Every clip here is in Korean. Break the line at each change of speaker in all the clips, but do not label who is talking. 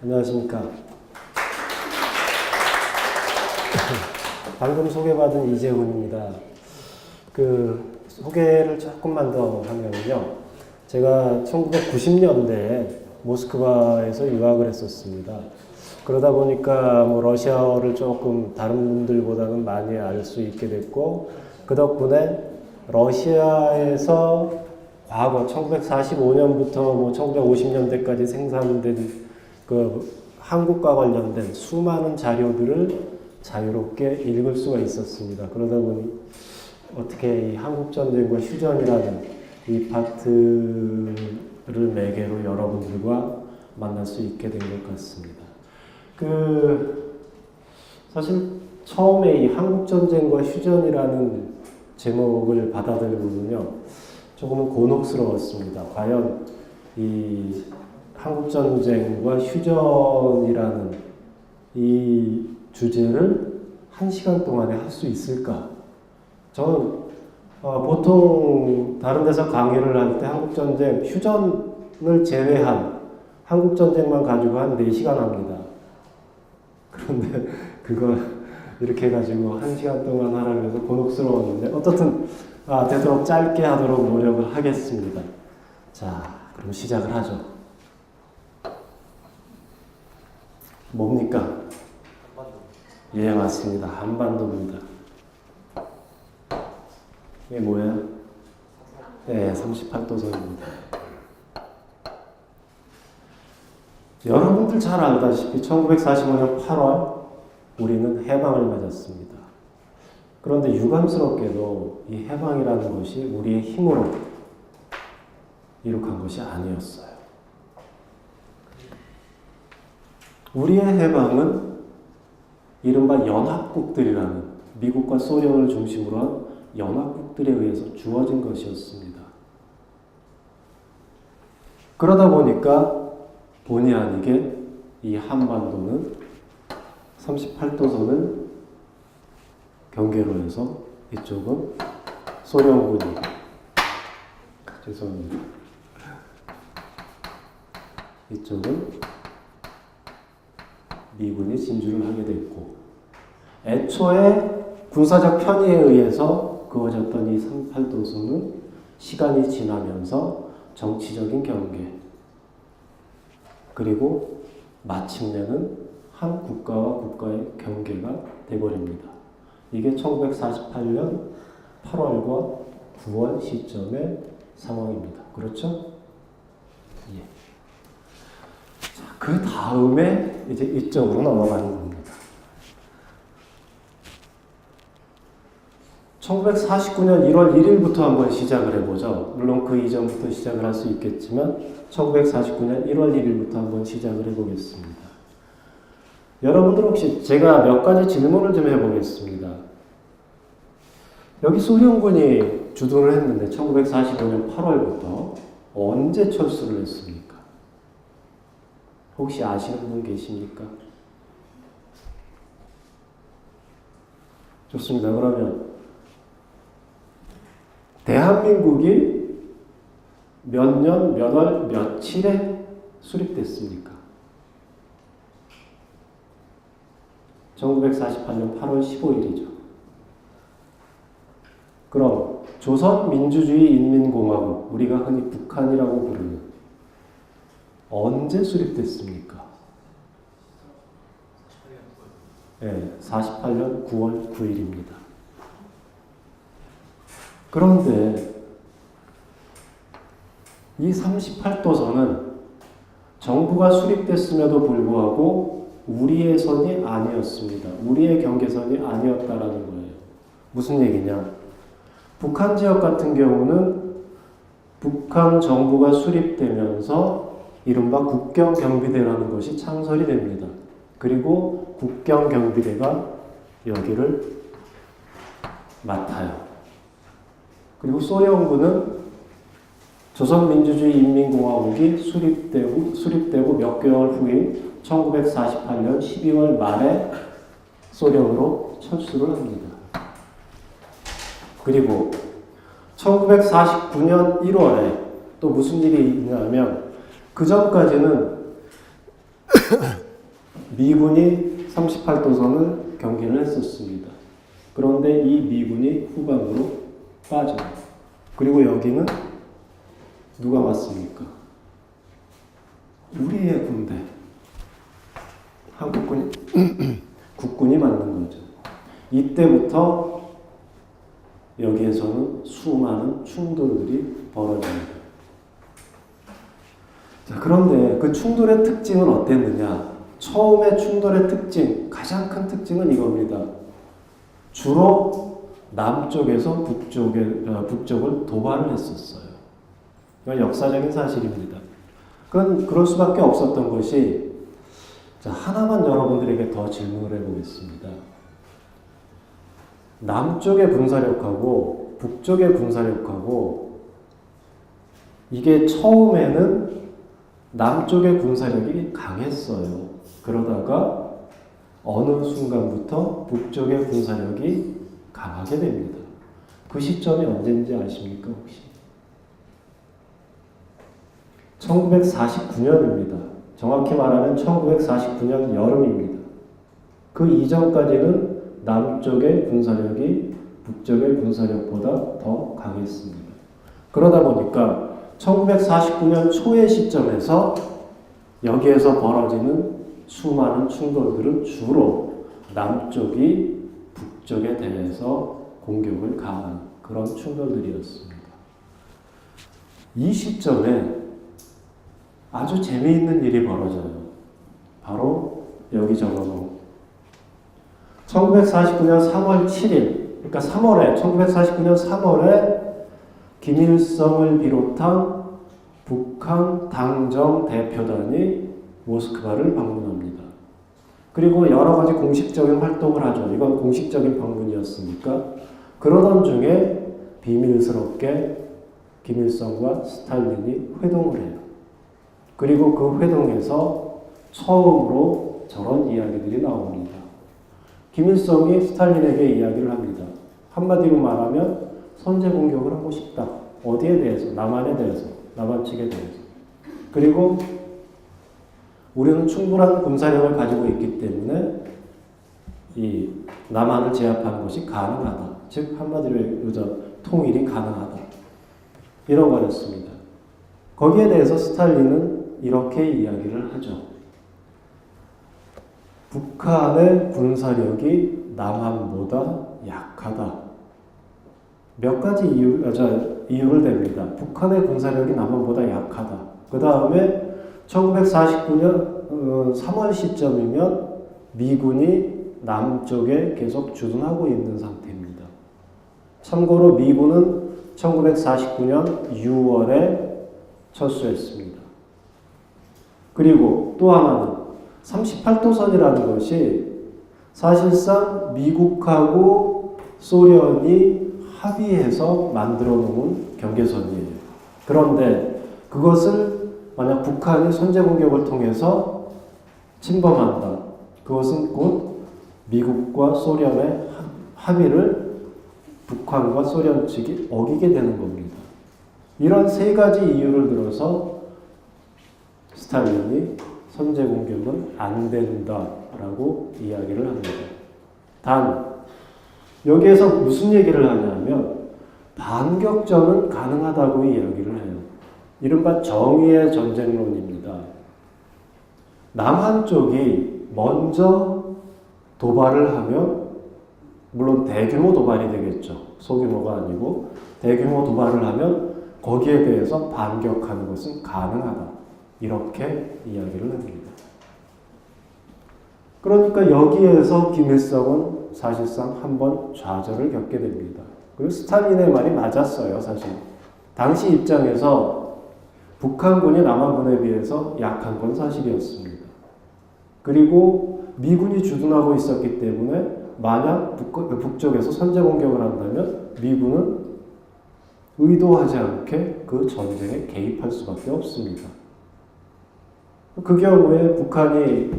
안녕하십니까. 방금 소개받은 이재훈입니다. 소개를 조금만 더 하면요. 제가 1990년대에 모스크바에서 유학을 했었습니다. 그러다 보니까 러시아어를 조금 다른 분들보다는 많이 알 수 있게 됐고, 그 덕분에 러시아에서 과거 1945년부터 1950년대까지 생산된 한국과 관련된 수많은 자료들을 자유롭게 읽을 수가 있었습니다. 그러다 보니 어떻게 이 한국전쟁과 휴전이라는 이 파트를 매개로 여러분들과 만날 수 있게 된 것 같습니다. 사실 처음에 이 한국전쟁과 휴전이라는 제목을 받아들이고는요, 조금은 곤혹스러웠습니다. 과연 이 한국전쟁과 휴전이라는 이 주제를 1시간 동안에 할 수 있을까? 저는 보통 다른 데서 강의를 할 때 한국전쟁, 휴전을 제외한 한국전쟁만 가지고 한 4시간 합니다. 그런데 그거 이렇게 해가지고 1시간 동안 하라고 해서 곤혹스러웠는데 어떻든 되도록 짧게 하도록 노력을 하겠습니다. 자, 그럼 시작을 하죠. 뭡니까? 한반도. 예, 맞습니다. 한반도입니다. 이게 뭐예요? 네, 38도선입니다. 여러분들 잘 알다시피 1945년 8월 우리는 해방을 맞았습니다. 그런데 유감스럽게도 이 해방이라는 것이 우리의 힘으로 이룩한 것이 아니었어요. 우리의 해방은 이른바 연합국들이라는 미국과 소련을 중심으로 한 연합국들에 의해서 주어진 것이었습니다. 그러다 보니까 본의 아니게 이 한반도는 38도선을 경계로 해서 이쪽은 소련군이, 죄송합니다. 이쪽은 미군이 진주를 하게 됐고, 애초에 군사적 편의에 의해서 그어졌던 이 38도선은 시간이 지나면서 정치적인 경계, 그리고 마침내는 한 국가와 국가의 경계가 돼버립니다. 이게 1948년 8월과 9월 시점의 상황입니다. 그렇죠? 예. 그 다음에 이제 이쪽으로 넘어가는 겁니다. 1949년 1월 1일부터 한번 시작을 해보죠. 물론 그 이전부터 시작을 할 수 있겠지만 1949년 1월 1일부터 한번 시작을 해보겠습니다. 여러분들 혹시 제가 몇 가지 질문을 좀 해보겠습니다. 여기 소련군이 주둔을 했는데 1945년 8월부터 언제 철수를 했습니까? 혹시 아시는 분 계십니까? 좋습니다. 그러면 대한민국이 몇 년, 몇 월, 며칠에 수립됐습니까? 1948년 8월 15일이죠. 그럼 조선민주주의인민공화국, 우리가 흔히 북한이라고 부르는, 언제 수립됐습니까? 네, 48년 9월 9일입니다. 그런데 이 38도선은 정부가 수립됐음에도 불구하고 우리의 선이 아니었습니다. 우리의 경계선이 아니었다라는 거예요. 무슨 얘기냐? 북한 지역 같은 경우는 북한 정부가 수립되면서 이른바 국경경비대라는 것이 창설이 됩니다. 그리고 국경경비대가 여기를 맡아요. 그리고 소련군은 조선민주주의인민공화국이 수립되고 몇 개월 후인 1948년 12월 말에 소련으로 철수를 합니다. 그리고 1949년 1월에 또 무슨 일이 있냐면 그 전까지는 미군이 38도선을 경계를 했었습니다. 그런데 이 미군이 후방으로 빠져요. 그리고 여기는 누가 왔습니까? 우리의 군대. 한국군이, 국군이 맞는 거죠. 이때부터 여기에서는 수많은 충돌들이 벌어집니다. 자, 그런데 그 충돌의 특징은 어땠느냐? 처음에 충돌의 특징, 가장 큰 특징은 이겁니다. 주로 남쪽에서 북쪽을 도발을 했었어요. 이건 역사적인 사실입니다. 그건 그럴 수밖에 없었던 것이, 자, 하나만 여러분들에게 더 질문을 해보겠습니다. 남쪽의 군사력하고 북쪽의 군사력하고 이게 처음에는 남쪽의 군사력이 강했어요. 그러다가 어느 순간부터 북쪽의 군사력이 강하게 됩니다. 그 시점이 언제인지 아십니까, 혹시? 1949년입니다. 정확히 말하면 1949년 여름입니다. 그 이전까지는 남쪽의 군사력이 북쪽의 군사력보다 더 강했습니다. 그러다 보니까 1949년 초의 시점에서 여기에서 벌어지는 수많은 충돌들은 주로 남쪽이 북쪽에 대해서 공격을 가한 그런 충돌들이었습니다. 이 시점에 아주 재미있는 일이 벌어져요. 바로 여기 적어놓은 1949년 3월 7일, 그러니까 1949년 3월에 김일성을 비롯한 북한 당정 대표단이 모스크바를 방문합니다. 그리고 여러 가지 공식적인 활동을 하죠. 이건 공식적인 방문이었으니까. 그러던 중에 비밀스럽게 김일성과 스탈린이 회동을 해요. 그리고 그 회동에서 처음으로 저런 이야기들이 나옵니다. 김일성이 스탈린에게 이야기를 합니다. 한마디로 말하면 선제 공격을 하고 싶다. 어디에 대해서? 남한에 대해서. 남한 측에 대해서. 그리고 우리는 충분한 군사력을 가지고 있기 때문에 이 남한을 제압하는 것이 가능하다. 즉 한마디로 통일이 가능하다. 이런 거였습니다. 거기에 대해서 스탈린은 이렇게 이야기를 하죠. 북한의 군사력이 남한보다 약하다. 몇 가지 이유를 댑니다. 북한의 군사력이 남한보다 약하다. 그 다음에 1949년 3월 시점이면 미군이 남쪽에 계속 주둔하고 있는 상태입니다. 참고로 미군은 1949년 6월에 철수했습니다. 그리고 또 하나는 38도선이라는 것이 사실상 미국하고 소련이 합의해서 만들어 놓은 경계선이에요. 그런데 그것을 만약 북한이 선제 공격을 통해서 침범한다. 그것은 곧 미국과 소련의 합의를 북한과 소련 측이 어기게 되는 겁니다. 이런 세 가지 이유를 들어서 스탈린이 선제 공격은 안 된다라고 이야기를 합니다. 단 여기에서 무슨 얘기를 하냐면 반격전은 가능하다고 이야기를 해요. 이른바 정의의 전쟁론입니다. 남한 쪽이 먼저 도발을 하면 물론 대규모 도발이 되겠죠. 소규모가 아니고 대규모 도발을 하면 거기에 대해서 반격하는 것은 가능하다. 이렇게 이야기를 합니다. 그러니까 여기에서 김일성은 사실상 한번 좌절을 겪게 됩니다. 그리고 스탈린의 말이 맞았어요, 사실. 당시 입장에서 북한군이 남한군에 비해서 약한 건 사실이었습니다. 그리고 미군이 주둔하고 있었기 때문에 만약 북쪽에서 선제 공격을 한다면 미군은 의도하지 않게 그 전쟁에 개입할 수밖에 없습니다. 그 경우에 북한이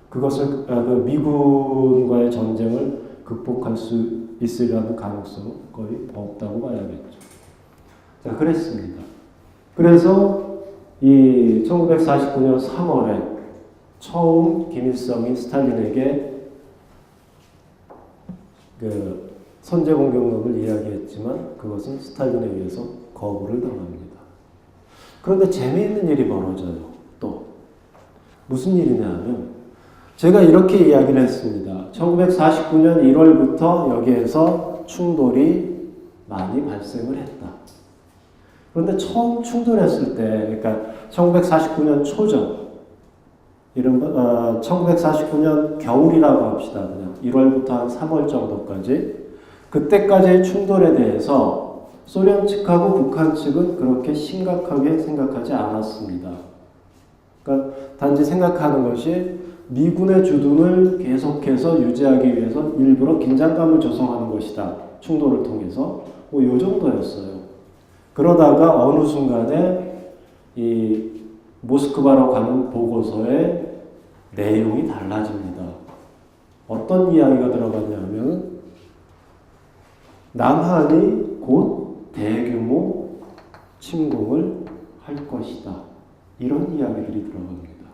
그것을 미군과의 전쟁을 극복할 수 있으려는 가능성은 거의 없다고 봐야겠죠. 자, 그랬습니다. 그래서 이 1949년 3월에 처음 김일성이 스탈린에게 그 선제 공격론을 이야기했지만 그것은 스탈린에 의해서 거부를 당합니다. 그런데 재미있는 일이 벌어져요. 또 무슨 일이냐 하면 제가 이렇게 이야기를 했습니다. 1949년 1월부터 여기에서 충돌이 많이 발생을 했다. 그런데 처음 충돌했을 때, 그러니까 1949년 초죠. 이른바 1949년 겨울이라고 합시다. 그냥 1월부터 한 3월 정도까지. 그때까지의 충돌에 대해서 소련 측하고 북한 측은 그렇게 심각하게 생각하지 않았습니다. 그러니까 단지 생각하는 것이 미군의 주둔을 계속해서 유지하기 위해서 일부러 긴장감을 조성하는 것이다. 충돌을 통해서. 이 정도였어요. 그러다가 어느 순간에 이 모스크바로 가는 보고서의 내용이 달라집니다. 어떤 이야기가 들어갔냐면 남한이 곧 대규모 침공을 할 것이다. 이런 이야기들이 들어갑니다.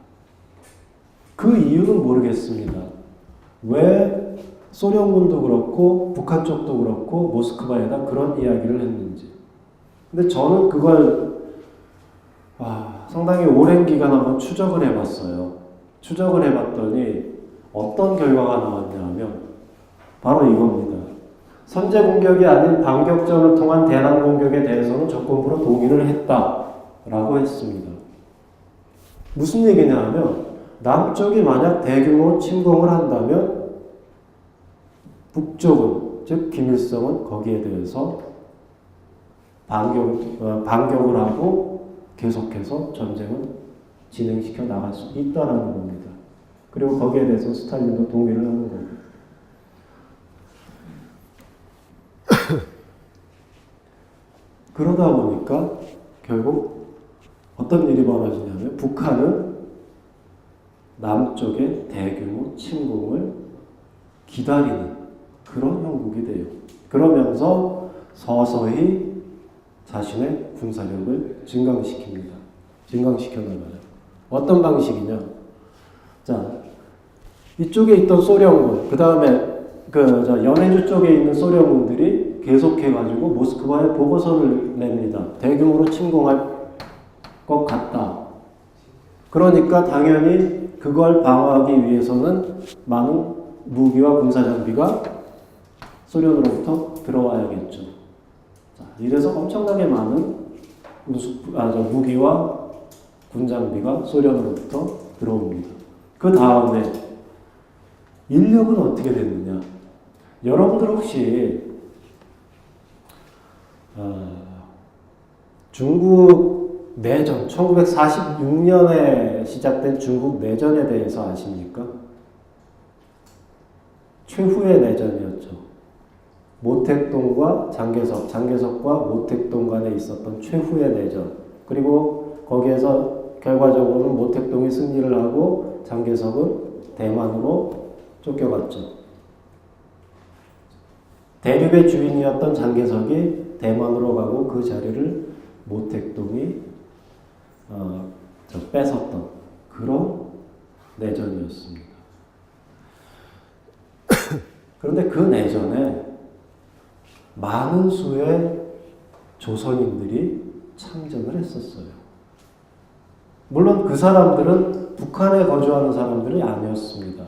그 이유는 모르겠습니다. 왜 소련군도 그렇고 북한 쪽도 그렇고 모스크바에다 그런 이야기를 했는지. 근데 저는 그걸 상당히 오랜 기간 한번 추적을 해봤어요. 추적을 해봤더니 어떤 결과가 나왔냐 하면 바로 이겁니다. 선제 공격이 아닌 반격전을 통한 대남 공격에 대해서는 적극적으로 동의를 했다라고 했습니다. 무슨 얘기냐 하면 남쪽이 만약 대규모 침공을 한다면 북쪽은, 즉 김일성은 거기에 대해서 반격을 하고 계속해서 전쟁을 진행시켜 나갈 수 있다는 겁니다. 그리고 거기에 대해서 스탈린도 동의를 하는 겁니다. 그러다 보니까 결국 어떤 일이 벌어지냐면 북한은 남쪽의 대규모 침공을 기다리는 그런 형국이 돼요. 그러면서 서서히 자신의 군사력을 증강시켜 나가요. 어떤 방식이냐? 자, 이쪽에 있던 소련군, 그 다음에 연해주 쪽에 있는 소련군들이 계속해가지고 모스크바에 보고서를 냅니다. 대규모로 침공할 것 같다. 그러니까 당연히 그걸 방어하기 위해서는 많은 무기와 군사 장비가 소련으로부터 들어와야겠죠. 자, 이래서 엄청나게 많은 무기와 군 장비가 소련으로부터 들어옵니다. 그 다음에 인력은 어떻게 됐느냐? 여러분들 혹시 중국 내전, 1946년에 시작된 중국 내전에 대해서 아십니까? 최후의 내전이었죠. 모택동과 장개석과 모택동 간에 있었던 최후의 내전. 그리고 거기에서 결과적으로는 모택동이 승리를 하고 장개석은 대만으로 쫓겨갔죠. 대륙의 주인이었던 장개석이 대만으로 가고 그 자리를 모택동이 뺏었던 그런 내전이었습니다. 그런데 그 내전에 많은 수의 조선인들이 참전을 했었어요. 물론 그 사람들은 북한에 거주하는 사람들이 아니었습니다.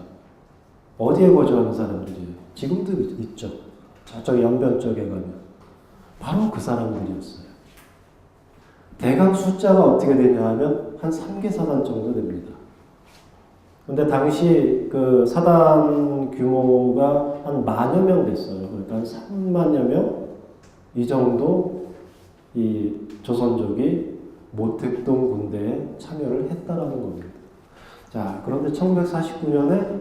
어디에 거주하는 사람들이에요? 지금도 있죠. 저쪽 연변 쪽에 가면. 바로 그 사람들이었어요. 대강 숫자가 어떻게 되냐 하면 한 3개 사단 정도 됩니다. 근데 당시 그 사단 규모가 한 10,000여 명 됐어요. 그러니까 한 30,000여 명? 이 정도 이 조선족이 모택동 군대에 참여를 했다라는 겁니다. 자, 그런데 1949년에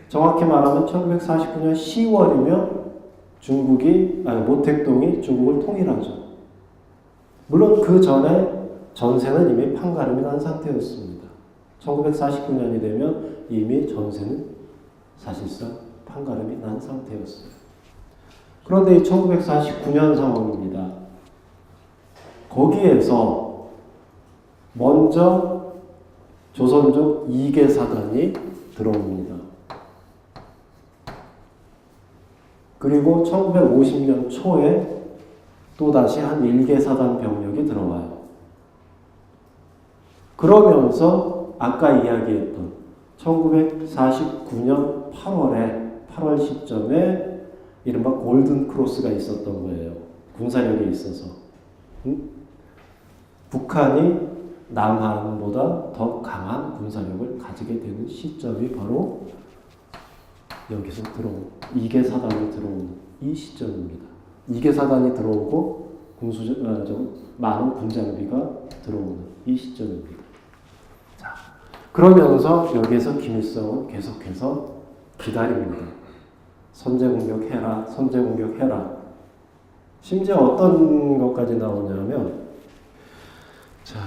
정확히 말하면 1949년 10월이면 모택동이 중국을 통일하죠. 물론 그 전에 전세는 이미 판가름이 난 상태였습니다. 1949년이 되면 이미 전세는 사실상 판가름이 난 상태였어요. 그런데 이 1949년 상황입니다. 거기에서 먼저 조선족 2개 사단이 들어옵니다. 그리고 1950년 초에 또다시 한 1개 사단 병력이 들어와요. 그러면서 아까 이야기했던 1949년 8월 시점에 이른바 골든 크로스가 있었던 거예요. 군사력에 있어서. 북한이 남한보다 더 강한 군사력을 가지게 되는 시점이 바로 여기서 들어온 2개 사단이 들어오는 이 시점입니다. 2개 사단이 들어오고 많은 군장비가 들어오는 이 시점입니다. 자, 그러면서 여기에서 김일성은 계속해서 기다립니다. 선제 공격해라, 선제 공격해라. 심지어 어떤 것까지 나오냐면, 자,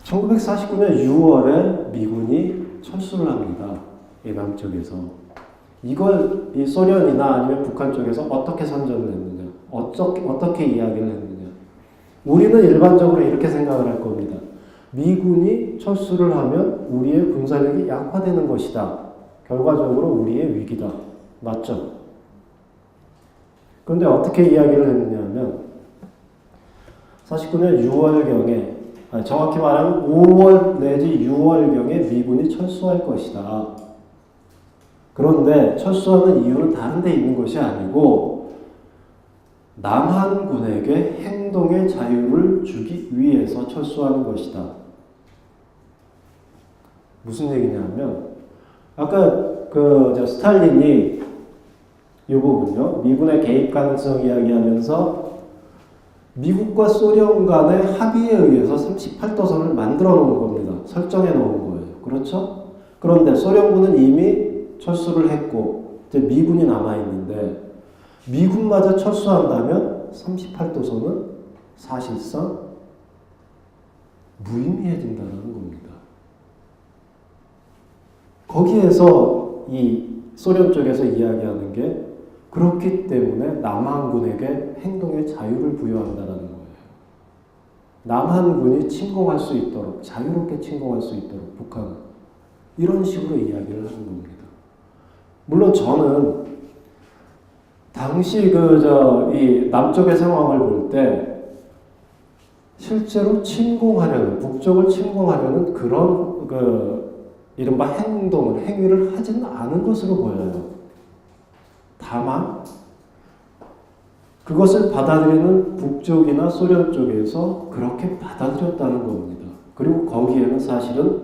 1949년 6월에 미군이 철수를 합니다. 이 남쪽에서. 이걸 이 소련이나 아니면 북한 쪽에서 어떻게 선전을 했느냐, 어떻게 이야기를 했느냐. 우리는 일반적으로 이렇게 생각을 할 겁니다. 미군이 철수를 하면 우리의 군사력이 약화되는 것이다. 결과적으로 우리의 위기다. 맞죠? 그런데 어떻게 이야기를 했느냐 하면 49년 6월경에 정확히 말하면 5월 내지 6월경에 미군이 철수할 것이다. 그런데 철수하는 이유는 다른 데 있는 것이 아니고 남한군에게 행동의 자유를 주기 위해서 철수하는 것이다. 무슨 얘기냐면 아까 스탈린이 이 부분요. 미군의 개입 가능성 이야기하면서 미국과 소련 간의 합의에 의해서 38도선을 만들어 놓은 겁니다. 설정해 놓은 거예요. 그렇죠? 그런데 소련군은 이미 철수를 했고 이제 미군이 남아있는데 미군마저 철수한다면 38도선은 사실상 무의미해진다는 겁니다. 거기에서 이 소련 쪽에서 이야기하는 게 그렇기 때문에 남한군에게 행동의 자유를 부여한다는 거예요. 남한군이 침공할 수 있도록, 자유롭게 침공할 수 있도록 북한은 이런 식으로 이야기를 하는 겁니다. 물론 저는 당시 이 남쪽의 상황을 볼 때 실제로 침공하려는, 북쪽을 침공하려는 그런 이른바 행위를 하지는 않은 것으로 보여요. 다만 그것을 받아들이는 북쪽이나 소련 쪽에서 그렇게 받아들였다는 겁니다. 그리고 거기에는 사실은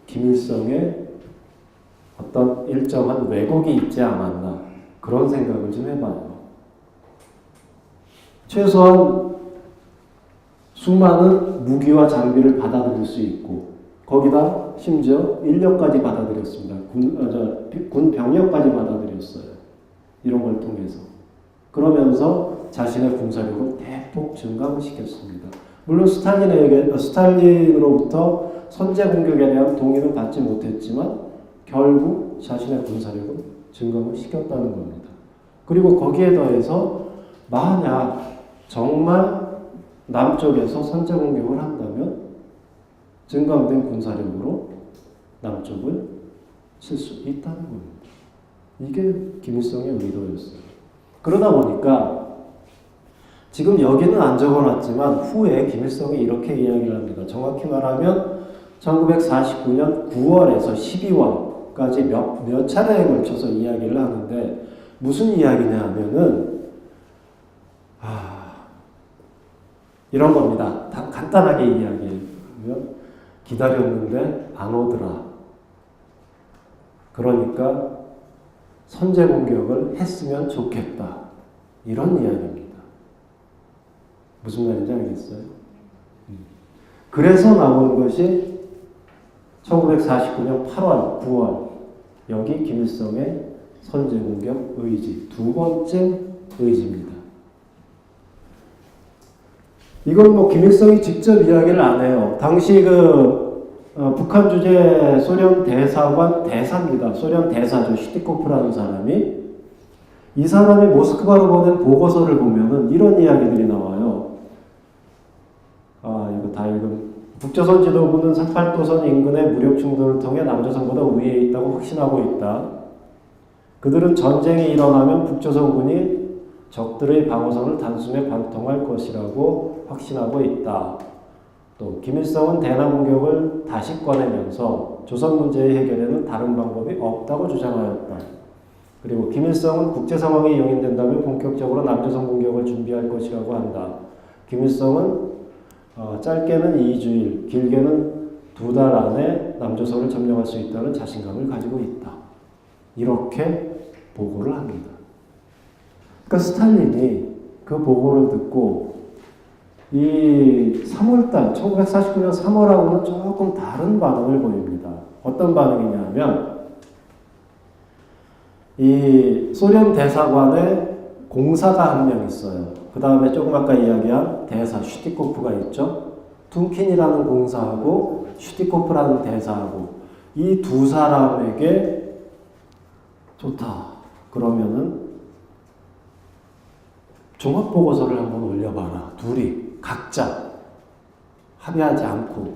김일성의 어떤 일정한 왜곡이 있지 않았나 그런 생각을 좀 해봐요. 최소한 수많은 무기와 장비를 받아들일 수 있고 거기다 심지어 인력까지 받아들였습니다. 군 병력까지 받아들였어요. 이런 걸 통해서. 그러면서 자신의 군사력을 대폭 증강시켰습니다. 물론 스탈린으로부터 선제 공격에 대한 동의는 받지 못했지만 결국 자신의 군사력을 증강을 시켰다는 겁니다. 그리고 거기에 더해서 만약 정말 남쪽에서 선제 공격을 한다면 증강된 군사력으로 남쪽을 칠 수 있다는 겁니다. 이게 김일성의 의도였어요. 그러다 보니까 지금 여기는 안 적어놨지만 후에 김일성이 이렇게 이야기를 합니다. 정확히 말하면 1949년 9월에서 12월까지 몇 차례에 걸쳐서 이야기를 하는데 무슨 이야기냐 하면은 이런 겁니다. 간단하게 이야기하면 기다렸는데 안 오더라. 그러니까 선제 공격을 했으면 좋겠다. 이런 이야기입니다. 무슨 말인지 알겠어요? 그래서 나온 것이 1949년 8월, 9월 여기 김일성의 선제 공격 의지, 두 번째 의지입니다. 이건 김일성이 직접 이야기를 안 해요. 당시 북한 주재 소련 대사관 대사입니다. 소련 대사죠. 슈티코프라는 사람이. 이 사람이 모스크바로 보낸 보고서를 보면은 이런 이야기들이 나와요. 이거 다 읽으면 북조선 지도부는 38도선 인근의 무력 충돌을 통해 남조선보다 우위에 있다고 확신하고 있다. 그들은 전쟁이 일어나면 북조선군이 적들의 방어선을 단숨에 관통할 것이라고 확신하고 있다. 또 김일성은 대남 공격을 다시 꺼내면서 조선 문제의 해결에는 다른 방법이 없다고 주장하였다. 그리고 김일성은 국제 상황이 용인된다면 본격적으로 남조선 공격을 준비할 것이라고 한다. 김일성은 짧게는 2주일, 길게는 2달 안에 남조선을 점령할 수 있다는 자신감을 가지고 있다. 이렇게 보고를 합니다. 그러니까 스탈린이 그 보고를 듣고 이 3월달, 1949년 3월하고는 조금 다른 반응을 보입니다. 어떤 반응이냐면 이 소련 대사관에 공사가 한 명 있어요. 그 다음에 조금 아까 이야기한 대사 슈티코프가 있죠. 툰킨이라는 공사하고 슈티코프라는 대사하고 이 두 사람에게 좋다. 그러면은 종합보고서를 한번 올려봐라. 둘이 각자 합의하지 않고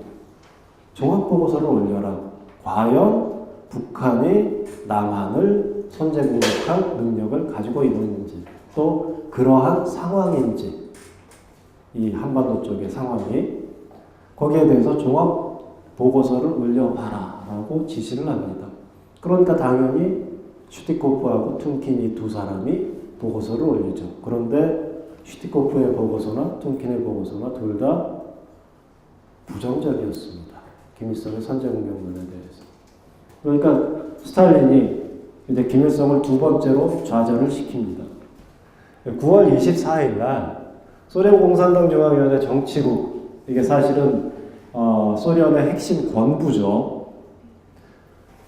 종합보고서를 올려라. 과연 북한이 남한을 선제공격할 능력을 가지고 있는지 또 그러한 상황인지 이 한반도 쪽의 상황이 거기에 대해서 종합보고서를 올려봐라 라고 지시를 합니다. 그러니까 당연히 슈티코프하고 툰킨이 두 사람이 보고서를 올리죠. 그런데 슈티코프의 보고서나 툰킨의 보고서나 둘 다 부정적이었습니다. 김일성의 선제공격론에 대해서. 그러니까 스탈린이 이제 김일성을 두 번째로 좌절을 시킵니다. 9월 24일 날 소련 공산당 중앙위원회 정치국, 이게 사실은 소련의 핵심 권부죠.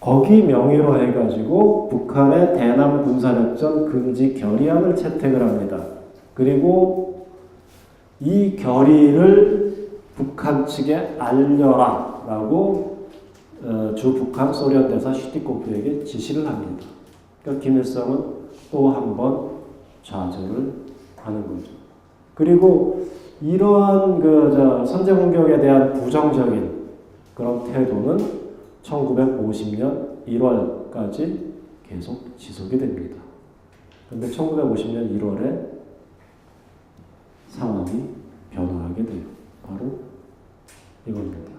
거기 명의로 해가지고 북한의 대남 군사작전 금지 결의안을 채택을 합니다. 그리고 이 결의를 북한 측에 알려라 라고 주 북한 소련 대사 슈티코프에게 지시를 합니다. 그러니까 김일성은 또 한 번 좌절을 하는 거죠. 그리고 이러한 선제공격에 대한 부정적인 그런 태도는 1950년 1월까지 계속 지속이 됩니다. 그런데 1950년 1월에 상황이 변화하게 돼요. 바로 이겁니다.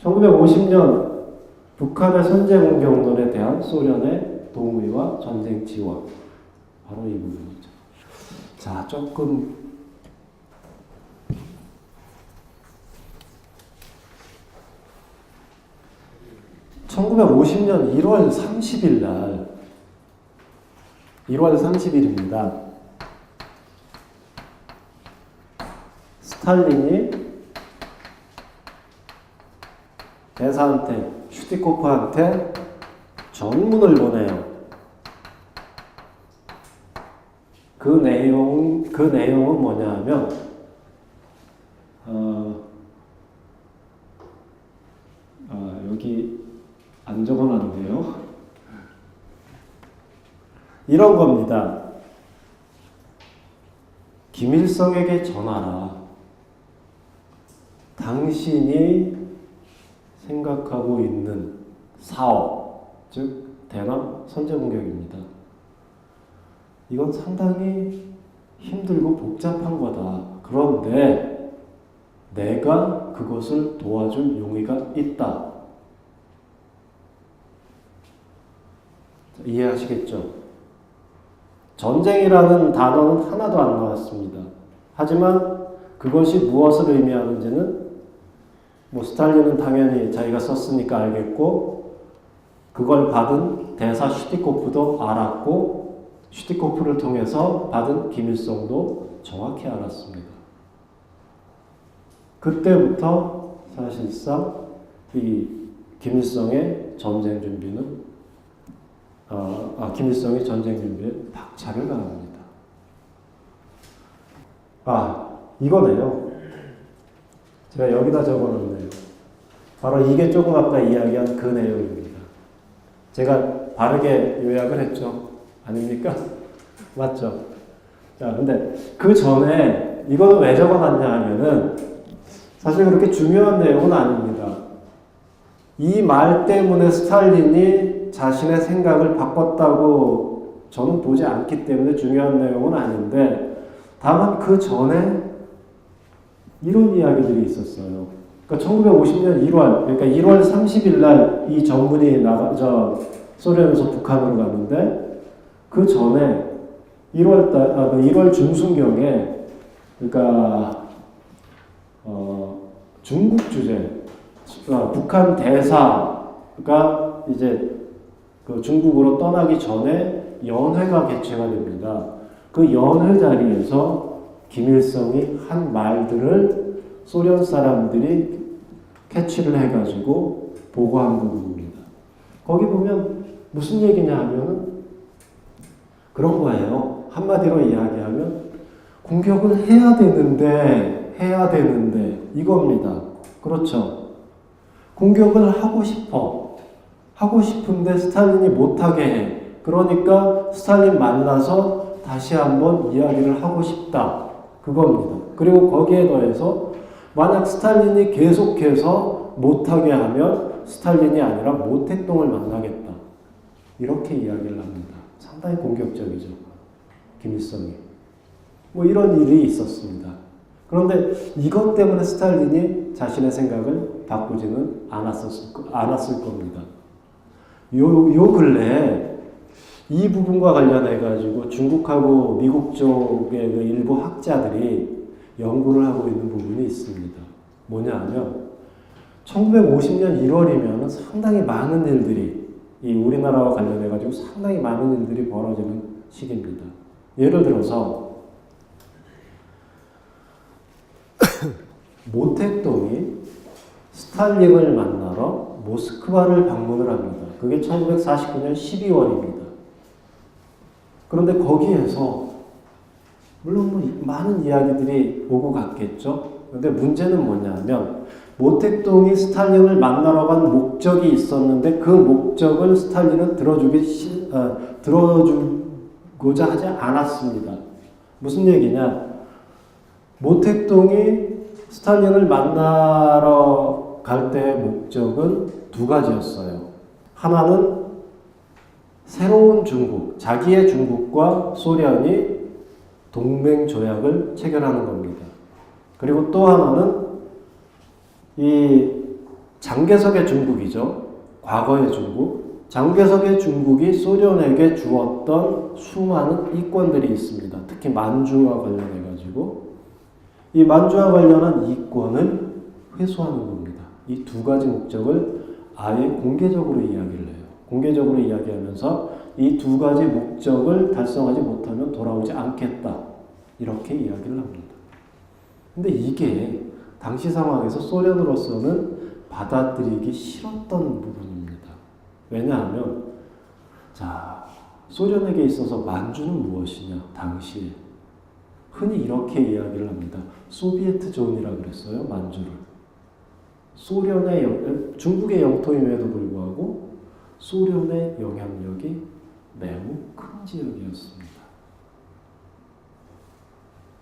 1950년 북한의 선제공격론에 대한 소련의 동의와 전쟁 지원, 바로 이 부분이죠. 자, 조금 1950년 1월 30일 날, 1월 30일입니다. 스탈린이 대사한테, 슈티코프한테 전문을 보내요. 그 내용은 뭐냐 하면, 여기 안 적어놨네요. 이런 겁니다. 김일성에게 전하라. 당신이 생각하고 있는 사업, 즉 대남 선제공격입니다. 이건 상당히 힘들고 복잡한 거다. 그런데 내가 그것을 도와줄 용의가 있다. 이해하시겠죠? 전쟁이라는 단어는 하나도 안 나왔습니다. 하지만 그것이 무엇을 의미하는지는 스탈린은 당연히 자기가 썼으니까 알겠고, 그걸 받은 대사 슈티코프도 알았고, 슈티코프를 통해서 받은 김일성도 정확히 알았습니다. 그때부터 사실상 이 김일성의 전쟁 준비는 김일성이 전쟁 준비에 박차를 가합니다. 이거네요. 제가 여기다 적어놓네요. 바로 이게 조금 아까 이야기한 그 내용입니다. 제가 바르게 요약을 했죠. 아닙니까? 맞죠? 자, 근데 그 전에 이거는 왜 적어놨냐 하면은 사실 그렇게 중요한 내용은 아닙니다. 이 말 때문에 스탈린이 자신의 생각을 바꿨다고 저는 보지 않기 때문에 중요한 내용은 아닌데, 다만 그 전에 이런 이야기들이 있었어요. 그러니까 1950년 1월, 그러니까 1월 30일 날 이 전문이 소련에서 북한으로 갔는데, 그 전에 1월 중순경에, 그러니까 중국 주재, 북한 대사가 이제 그 중국으로 떠나기 전에 연회가 개최가 됩니다. 그 연회 자리에서 김일성이 한 말들을 소련 사람들이 캐치를 해가지고 보고한 부분입니다. 거기 보면 무슨 얘기냐 하면은 그런 거예요. 한마디로 이야기하면 공격을 해야 되는데 이겁니다. 그렇죠. 공격을 하고 싶은데 스탈린이 못하게 해. 그러니까 스탈린 만나서 다시 한번 이야기를 하고 싶다. 그겁니다. 그리고 거기에 더해서 만약 스탈린이 계속해서 못하게 하면 스탈린이 아니라 모택동을 만나겠다. 이렇게 이야기를 합니다. 상당히 공격적이죠. 김일성이. 뭐 이런 일이 있었습니다. 그런데 이것 때문에 스탈린이 자신의 생각을 바꾸지는 않았을 겁니다. 요 근래에 이 부분과 관련해가지고 중국하고 미국 쪽의 그 일부 학자들이 연구를 하고 있는 부분이 있습니다. 뭐냐 하면 1950년 1월이면 상당히 많은 일들이 이 우리나라와 관련해가지고 상당히 많은 일들이 벌어지는 시기입니다. 예를 들어서 모택동이 스탈린을 만나러 모스크바를 방문을 합니다. 그게 1949년 12월입니다. 그런데 거기에서 물론 뭐 많은 이야기들이 오고 갔겠죠. 그런데 문제는 뭐냐면 모택동이 스탈린을 만나러 간 목적이 있었는데 그 목적을 스탈린은 들어주고자 하지 않았습니다. 무슨 얘기냐? 모택동이 스탈린을 만나러 갈 때의 목적은 두 가지였어요. 하나는 새로운 중국, 자기의 중국과 소련이 동맹 조약을 체결하는 겁니다. 그리고 또 하나는 이 장개석의 중국이죠. 과거의 중국. 장개석의 중국이 소련에게 주었던 수많은 이권들이 있습니다. 특히 만주와 관련해가지고 이 만주와 관련한 이권을 회수하는 겁니다. 이 두 가지 목적을 아예 공개적으로 이야기를 해요. 공개적으로 이야기하면서 이 두 가지 목적을 달성하지 못하면 돌아오지 않겠다. 이렇게 이야기를 합니다. 근데 이게 당시 상황에서 소련으로서는 받아들이기 싫었던 부분입니다. 왜냐하면 소련에게 있어서 만주는 무엇이냐? 당시에 흔히 이렇게 이야기를 합니다. 소비에트 존이라고 그랬어요. 만주를. 중국의 영토임에도 불구하고 소련의 영향력이 매우 큰 지역이었습니다.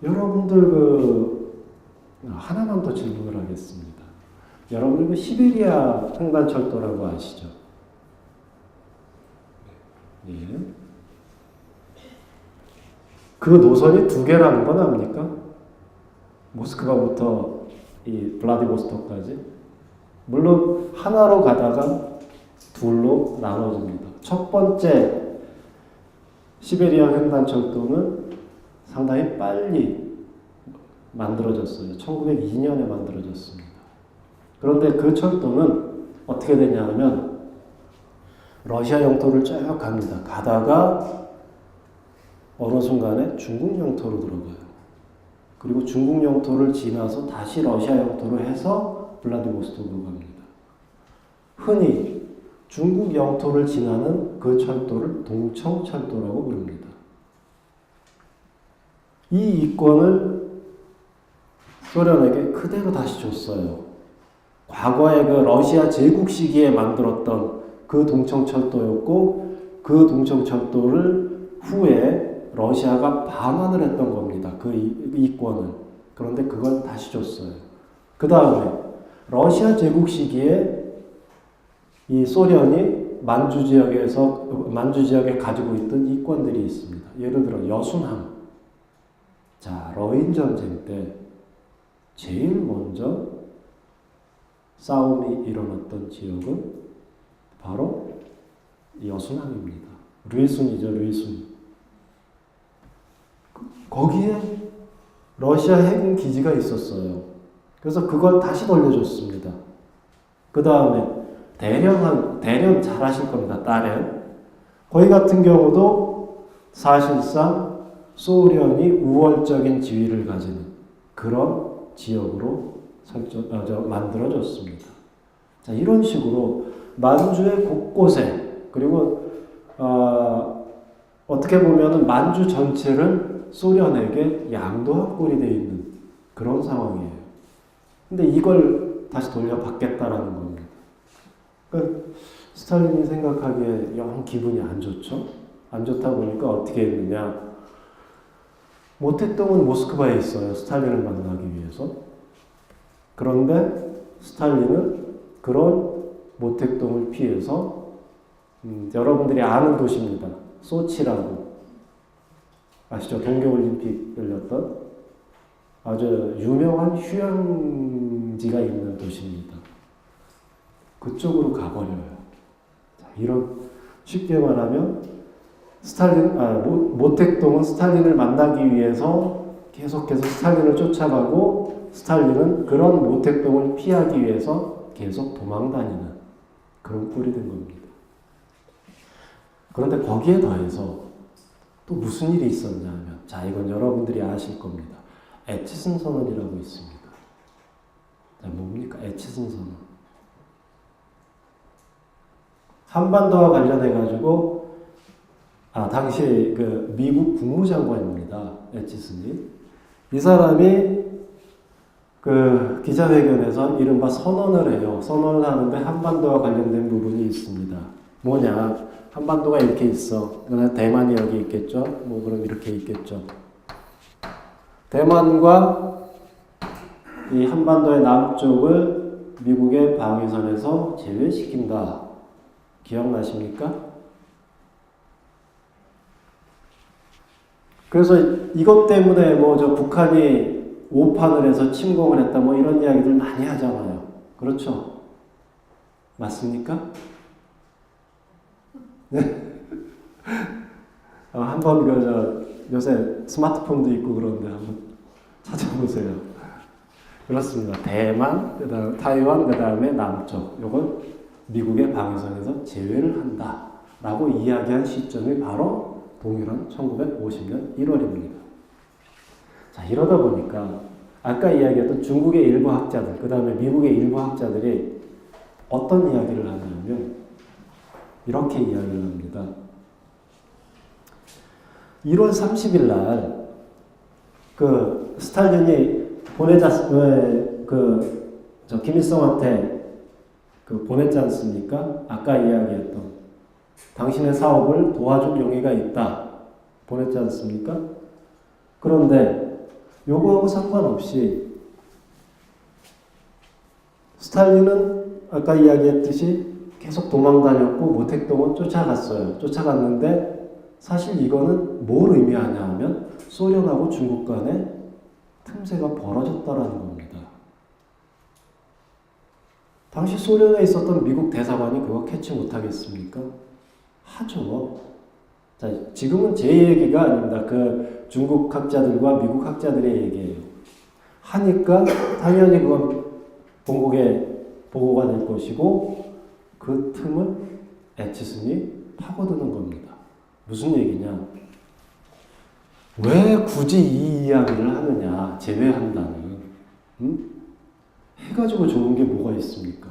여러분들 하나만 더 질문을 하겠습니다. 여러분들 시베리아 횡단철도라고 아시죠? 예. 그 노선이 두 개라는 건 압니까? 모스크바부터 이 블라디보스톡까지. 물론 하나로 가다가 둘로 나눠집니다. 첫 번째 시베리아 횡단철도는 상당히 빨리 만들어졌어요. 1902년에 만들어졌습니다. 그런데 그 철도는 어떻게 되냐면 러시아 영토를 쭉 갑니다. 가다가 어느 순간에 중국 영토로 들어가요. 그리고 중국 영토를 지나서 다시 러시아 영토로 해서 블라디보스톡으로 갑니다. 흔히 중국 영토를 지나는 그 철도를 동청철도라고 부릅니다. 이 이권을 소련에게 그대로 다시 줬어요. 과거에 그 러시아 제국 시기에 만들었던 그 동청철도였고 그 동청철도를 후에 러시아가 반환을 했던 겁니다. 그 이권을. 그런데 그걸 다시 줬어요. 그 다음에 러시아 제국 시기에 이 소련이 만주 지역에 가지고 있던 이권들이 있습니다. 예를 들어 여순항. 자, 러인 전쟁 때 제일 먼저 싸움이 일어났던 지역은 바로 여순항입니다. 르이순이죠, 르이순. 거기에 러시아 해군 기지가 있었어요. 그래서 그걸 다시 돌려줬습니다. 그 다음에 대련 잘 아실 겁니다. 따렌. 거기 같은 경우도 사실상 소련이 우월적인 지위를 가지는 그런 지역으로 만들어졌습니다. 자, 이런 식으로 만주의 곳곳에, 그리고 어떻게 보면은 만주 전체를 소련에게 양도한 꼴이 되어 있는 그런 상황이에요. 근데 이걸 다시 돌려받겠다라는 겁니다. 그러니까 스탈린이 생각하기에 영 기분이 안 좋죠. 안 좋다 보니까 어떻게 했느냐. 모택동은 모스크바에 있어요. 스탈린을 만나기 위해서. 그런데 스탈린은 그런 모택동을 피해서 여러분들이 아는 도시입니다. 소치라고. 아시죠? 동계올림픽 열렸던 아주 유명한 휴양지가 있는 도시입니다. 그쪽으로 가버려요. 자, 이런, 쉽게 말하면 모택동은 스탈린을 만나기 위해서 계속해서 스탈린을 쫓아가고, 스탈린은 그런 모택동을 피하기 위해서 계속 도망다니는 그런 꼴이 된 겁니다. 그런데 거기에 더해서 또 무슨 일이 있었냐 하면, 자, 이건 여러분들이 아실 겁니다. 에치슨 선언이라고 있습니다. 자, 뭡니까? 에치슨 선언. 한반도와 관련해가지고, 당시 그 미국 국무장관입니다. 에치슨이. 이 사람이 그 기자회견에서 이른바 선언을 해요. 선언을 하는데 한반도와 관련된 부분이 있습니다. 뭐냐? 한반도가 이렇게 있어. 대만이 여기 있겠죠? 뭐 그럼 이렇게 있겠죠. 대만과 이 한반도의 남쪽을 미국의 방위선에서 제외시킨다. 기억나십니까? 그래서 이것 때문에 북한이 오판을 해서 침공을 했다 이런 이야기들 많이 하잖아요. 그렇죠? 맞습니까? 네. 한번 요새 스마트폰도 있고 그런데 한번 찾아보세요. 그렇습니다. 대만, 그다음 타이완, 그다음에 남쪽. 요걸 미국의 방위선에서 제외를 한다라고 이야기한 시점이 바로 동일한 1950년 1월입니다. 자, 이러다 보니까 아까 이야기했던 중국의 일부 학자들, 그 다음에 미국의 일부 학자들이 어떤 이야기를 하냐면 이렇게 이야기를 합니다. 1월 30일 날 그 스탈린이 김일성한테 보냈지 않습니까? 아까 이야기했던 당신의 사업을 도와줄 용의가 있다. 보냈지 않습니까? 그런데 요거하고 상관없이 스탈린은 아까 이야기했듯이 계속 도망다녔고 모택동은 쫓아갔어요. 쫓아갔는데 사실 이거는 뭘 의미하냐 하면 소련하고 중국 간에 틈새가 벌어졌다라는 겁니다. 당시 소련에 있었던 미국 대사관이 그거 캐치 못하겠습니까? 하죠. 자, 지금은 제 얘기가 아닙니다. 그 중국 학자들과 미국 학자들의 얘기예요. 하니까 당연히 그건 본국에 보고가 될 것이고 그 틈을 에치슨이 파고드는 겁니다. 무슨 얘기냐? 왜 굳이 이 이야기를 하느냐? 제외한다는. 해가지고 좋은 게 뭐가 있습니까?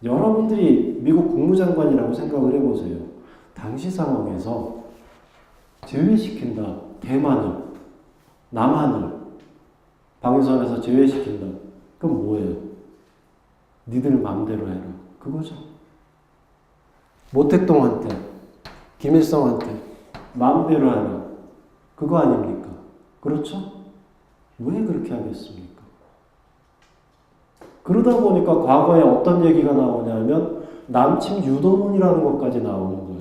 여러분들이 미국 국무장관이라고 생각을 해보세요. 당시 상황에서 제외시킨다. 대만을, 남한을 방위선에서 제외시킨다. 그럼 뭐예요? 니들 마음대로 해라. 그거죠. 모택동한테, 김일성한테 마음대로 하라. 그거 아닙니까? 그렇죠? 왜 그렇게 하겠습니까? 그러다 보니까 과거에 어떤 얘기가 나오냐면 남침 유도문이라는 것까지 나오는 거예요.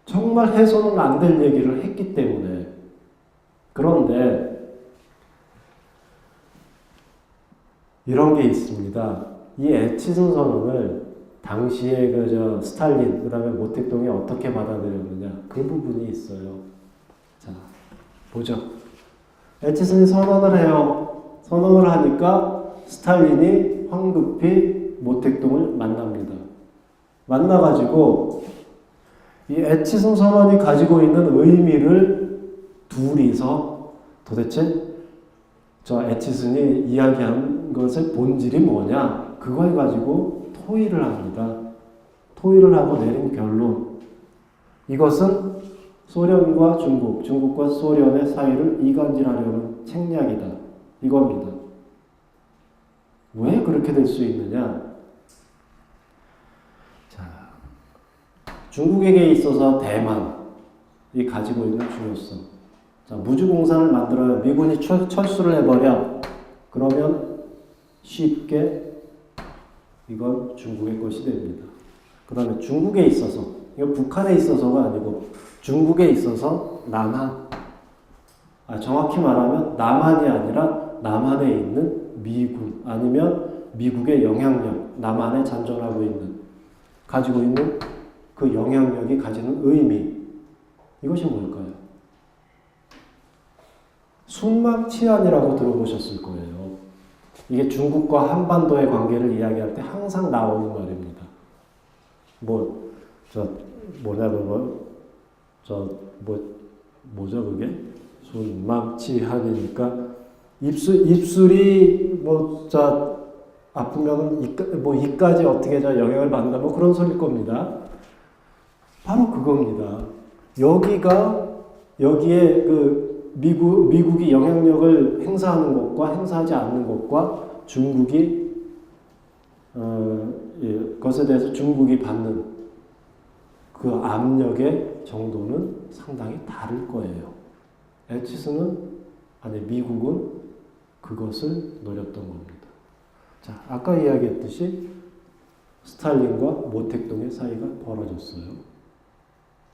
정말 해서는 안 될 얘기를 했기 때문에. 그런데 이런 게 있습니다. 이 에치슨 선언을 당시에 스탈린, 그 다음에 모택동이 어떻게 받아들였느냐, 그 부분이 있어요. 자, 보죠. 에치슨이 선언을 해요. 선언을 하니까 스탈린이 황급히 모택동을 만납니다. 만나가지고 이 에치슨 선언이 가지고 있는 의미를 둘이서 도대체 저 에치슨이 이야기한 것의 본질이 뭐냐, 그걸 가지고 토의를 합니다. 토의를 하고 내린 결론, 이것은 소련과 중국, 중국과 소련의 사이를 이간질하려는 책략이다, 이겁니다. 왜 그렇게 될 수 있느냐? 자, 중국에게 있어서 대만이 가지고 있는 중요성. 자, 무주공산을 만들어야 미군이 철수를 해버려. 그러면 쉽게 이건 중국의 것이 됩니다. 그 다음에 중국에 있어서, 이거 북한에 있어서가 아니고 중국에 있어서 남한, 정확히 말하면 남한이 아니라 남한에 있는 미군, 아니면 미국의 영향력, 남한에 잔존하고 있는, 가지고 있는 그 영향력이 가지는 의미, 이것이 뭘까요? 순망치안이라고 들어보셨을 거예요. 이게 중국과 한반도의 관계를 이야기할 때 항상 나오는 말입니다. 뭐죠 그게? 순망치안이니까 입술이 아프면 이까지 어떻게 영향을 받는다, 그런 소리일 겁니다. 바로 그겁니다. 여기에 미국이 영향력을 행사하는 것과 행사하지 않는 것과 중국이 것에 대해서 중국이 받는 그 압력의 정도는 상당히 다를 거예요. 미국은 그것을 노렸던 겁니다. 자, 아까 이야기했듯이 스탈린과 모택동의 사이가 벌어졌어요.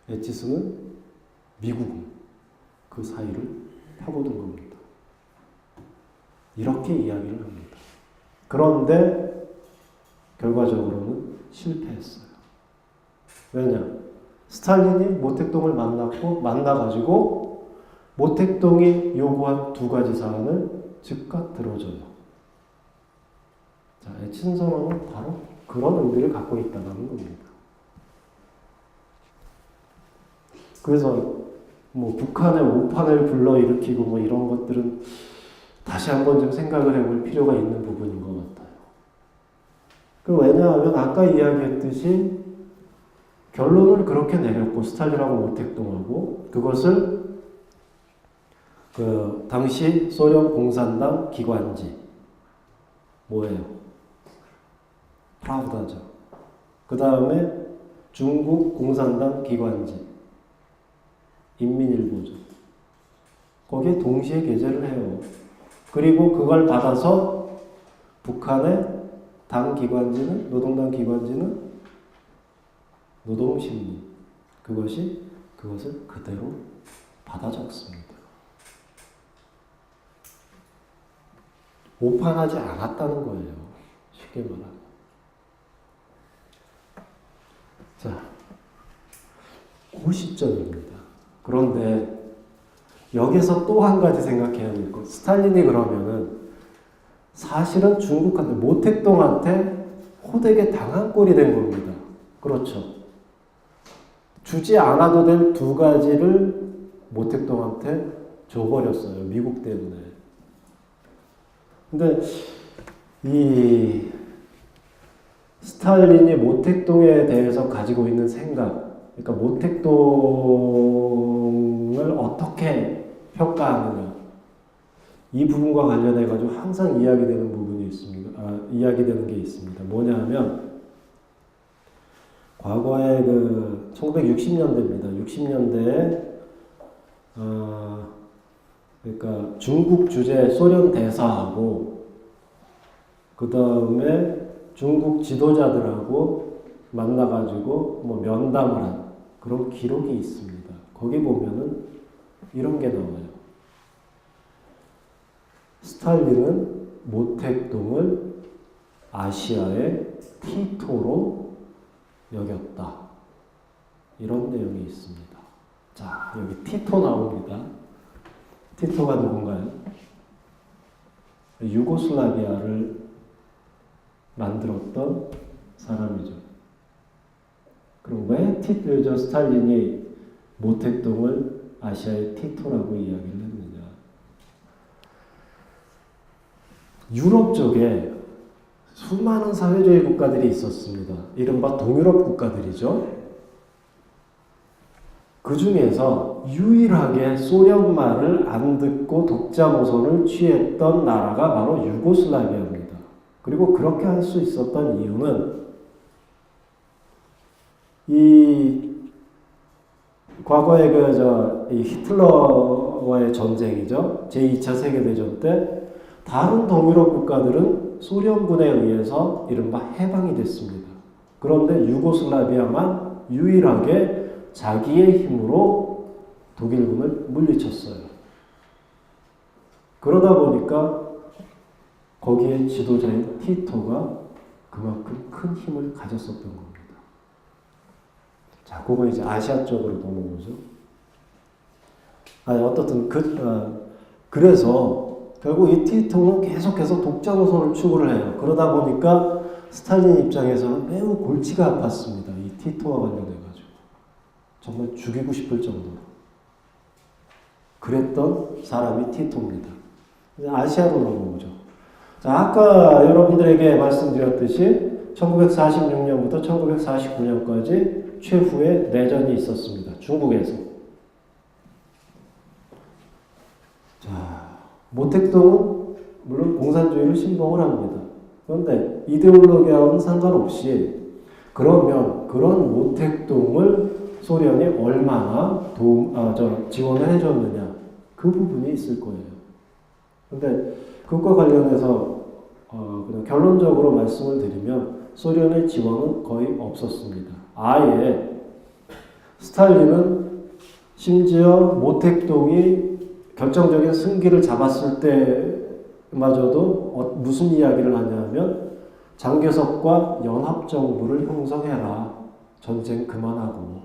에치슨은 미국은 그 사이를 파고든 겁니다. 이렇게 이야기를 합니다. 그런데 결과적으로는 실패했어요. 왜냐? 스탈린이 모택동을 만나가지고 모택동이 요구한 두 가지 사안을 즉각 들어줘요. 자, 에치슨 선언은 바로 그런 의미를 갖고 있다는 겁니다. 그래서 북한의 오판을 불러일으키고 이런 것들은 다시 한번 좀 생각을 해볼 필요가 있는 부분인 것 같아요. 왜냐하면 아까 이야기했듯이 결론을 그렇게 내렸고, 스탈린하고 모택동하고, 그것을 당시 소련 공산당 기관지, 뭐예요? 프라우다죠. 그 다음에 중국 공산당 기관지, 인민일보죠. 거기에 동시에 게재를 해요. 그리고 그걸 받아서 북한의 당 기관지는, 노동당 기관지는 노동신문, 그것을 그대로 받아 적습니다. 오판하지 않았다는 거예요. 쉽게 말하면. 자, 그 시점입니다. 그런데 여기서 또 한 가지 생각해야 될 것. 스탈린이 그러면은 사실은 중국한테, 모택동한테 호되게 당한 꼴이 된 겁니다. 그렇죠. 주지 않아도 될 두 가지를 모택동한테 줘버렸어요. 미국 때문에. 근데 이 스탈린이 모택동에 대해서 가지고 있는 생각, 그러니까 모택동을 어떻게 평가하느냐, 이 부분과 관련해 가지고 항상 이야기되는 부분이 있습니다. 이야기되는 게 있습니다. 뭐냐 하면 과거에 1960년대입니다. 60년대에 그러니까 중국 주재 소련 대사하고 그 다음에 중국 지도자들하고 만나가지고 뭐 면담을 한 그런 기록이 있습니다. 거기 보면은 이런 게 나와요. 스탈린은 모택동을 아시아의 티토로 여겼다. 이런 내용이 있습니다. 자, 여기 티토 나옵니다. 티토가 누군가요? 유고슬라비아를 만들었던 사람이죠. 그럼 왜 스탈린이 모택동을 아시아의 티토라고 이야기를 했느냐? 유럽 쪽에 수많은 사회주의 국가들이 있었습니다. 이른바 동유럽 국가들이죠. 그 중에서 유일하게 소련 말을 안 듣고 독자 노선을 취했던 나라가 바로 유고슬라비아입니다. 그리고 그렇게 할 수 있었던 이유는 이 과거에 이 히틀러와의 전쟁이죠. 제2차 세계대전 때 다른 동유럽 국가들은 소련군에 의해서 이른바 해방이 됐습니다. 그런데 유고슬라비아만 유일하게 자기의 힘으로 독일군을 물리쳤어요. 그러다 보니까 거기에 지도자인 티토가 그만큼 큰 힘을 가졌었던 겁니다. 자, 그거 이제 아시아 쪽으로 넘어오죠. 어떻든 그래서 결국 이 티토는 계속해서 독자 노선을 추구를 해요. 그러다 보니까 스탈린 입장에서는 매우 골치가 아팠습니다. 이 티토와 관련해가지고. 정말 죽이고 싶을 정도로. 그랬던 사람이 티토입니다. 이제 아시아로 넘어오죠. 자, 아까 여러분들에게 말씀드렸듯이 1946년부터 1949년까지 최후의 내전이 있었습니다. 중국에서. 자, 모택동은 물론 공산주의를 신봉을 합니다. 그런데 이데올로기와는 상관없이 그러면 그런 모택동을 소련이 얼마나 지원을 해줬느냐 그 부분이 있을 거예요. 그런데 그것과 관련해서 그냥 결론적으로 말씀을 드리면 소련의 지원은 거의 없었습니다. 아예 스탈린은 심지어 모택동이 결정적인 승기를 잡았을 때마저도 무슨 이야기를 하냐면 장개석과 연합정부를 형성해라. 전쟁 그만하고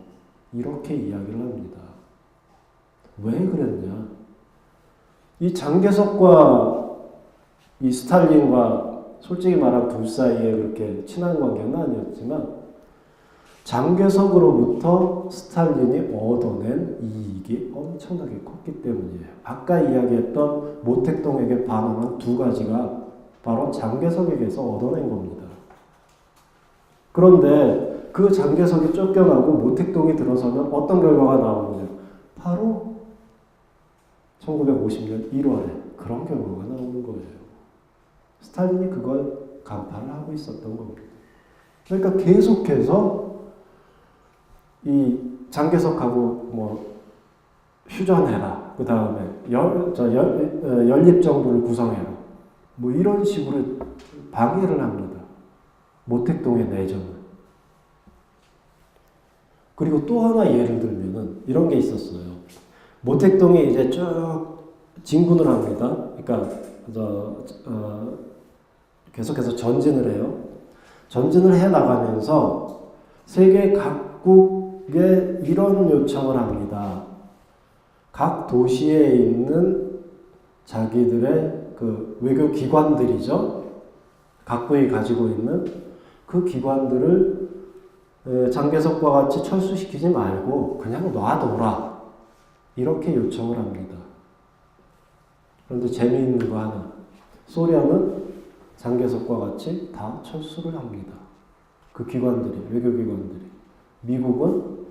이렇게 이야기를 합니다. 왜 그랬냐? 이 장개석과 이 스탈린과 솔직히 말하면 둘 사이에 그렇게 친한 관계는 아니었지만 장개석으로부터 스탈린이 얻어낸 이익이 엄청나게 컸기 때문이에요. 아까 이야기했던 모택동에게 반응한 두 가지가 바로 장개석에게서 얻어낸 겁니다. 그런데 그 장개석이 쫓겨나고 모택동이 들어서면 어떤 결과가 나오느냐? 바로 1950년 1월에 그런 결과가 나오는 거예요. 스탈린이 그걸 간파를 하고 있었던 겁니다. 그러니까 계속해서 이 장개석하고 휴전해라. 그 다음에 연립정부를 구성해라. 이런 식으로 방해를 합니다. 모택동의 내전을. 그리고 또 하나 예를 들면은 이런 게 있었어요. 모택동이 이제 쭉 진군을 합니다. 그러니까 계속해서 전진을 해요. 전진을 해 나가면서 세계 각국에 이런 요청을 합니다. 각 도시에 있는 자기들의 그 외교 기관들이죠. 각국이 가지고 있는 그 기관들을 장개석과 같이 철수시키지 말고 그냥 놔둬라. 이렇게 요청을 합니다. 그런데 재미있는 거 하나. 소련은 장개석과 같이 다 철수를 합니다. 그 기관들이, 외교기관들이. 미국은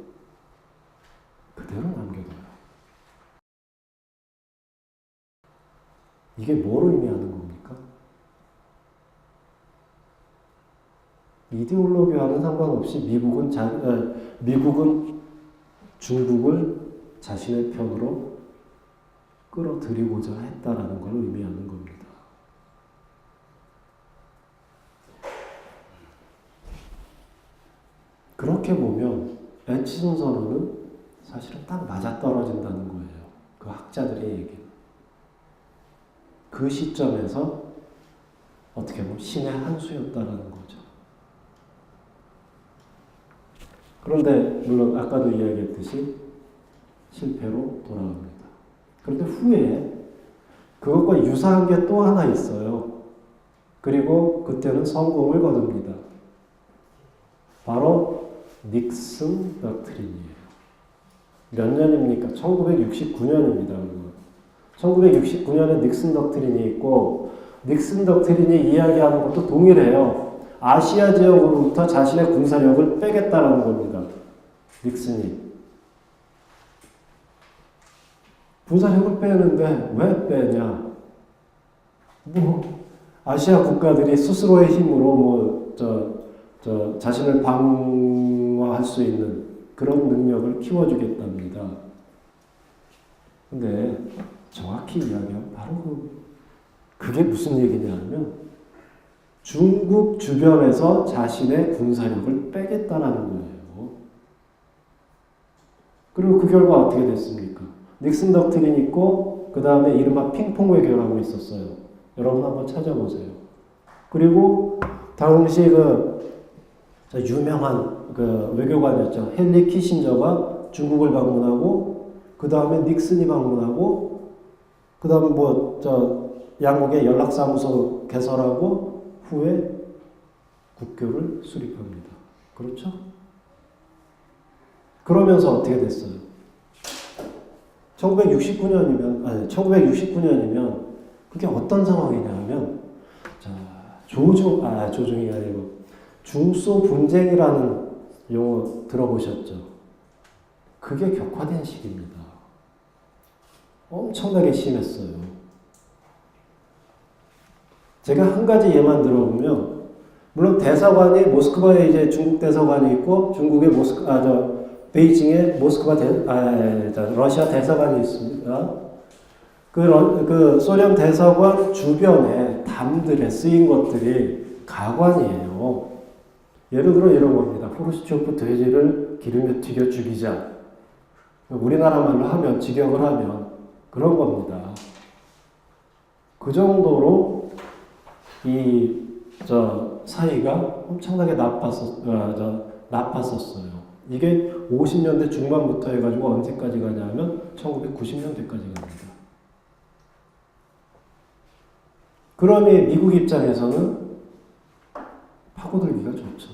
그대로 남겨둬요. 이게 뭘 의미하는 겁니까? 이데올로기와는 상관없이 미국은 중국을 자신의 편으로 끌어들이고자 했다라는 걸 의미하는 겁니다. 그렇게 보면 에치슨 선언은 사실은 딱 맞아떨어진다는 거예요. 그 학자들의 얘기는. 그 시점에서 어떻게 보면 신의 한 수였다라는 거죠. 그런데 물론 아까도 이야기했듯이 실패로 돌아갑니다. 그런데 후에 그것과 유사한 게 또 하나 있어요. 그리고 그때는 성공을 거둡니다. 바로 닉슨 덕트린이에요. 몇 년입니까? 1969년입니다. 1969년에 닉슨 덕트린이 있고, 닉슨 덕트린이 이야기하는 것도 동일해요. 아시아 지역으로부터 자신의 군사력을 빼겠다라는 겁니다. 닉슨이. 군사력을 빼는데 왜 빼냐? 아시아 국가들이 스스로의 힘으로 자신을 방어할 수 있는 그런 능력을 키워주겠답니다. 근데 정확히 이야기하면 바로 그게 무슨 얘기냐면 중국 주변에서 자신의 군사력을 빼겠다라는 거예요. 그리고 그 결과 어떻게 됐습니까? 닉슨 덕트린이 있고 그 다음에 이른바 핑퐁 외교라고 있었어요. 여러분 한번 찾아보세요. 그리고 당시 유명한 외교관이었죠. 헨리 키신저가 중국을 방문하고 그 다음에 닉슨이 방문하고 그 다음에 양국의 연락사무소 개설하고 후에 국교를 수립합니다. 그렇죠? 그러면서 어떻게 됐어요? 1969년이면 그게 어떤 상황이냐면 조중이 아니고 중소 분쟁이라는 용어 들어보셨죠? 그게 격화된 시기입니다. 엄청나게 심했어요. 제가 한 가지 예만 들어보면, 물론 대사관이 모스크바에 이제 중국 대사관이 있고, 중국의 베이징에 러시아 대사관이 있습니다. 그 소련 대사관 주변에 담들에 쓰인 것들이 가관이에요. 예를 들어 이런 겁니다. 후르시초프 돼지를 기름에 튀겨 죽이자. 우리나라 말로 하면, 직역을 하면 그런 겁니다. 그 정도로 사이가 엄청나게 나빴었어요. 이게 50년대 중반부터 해가지고 언제까지 가냐면 1990년대까지 갑니다. 그러니 미국 입장에서는 파고들기가 좋죠.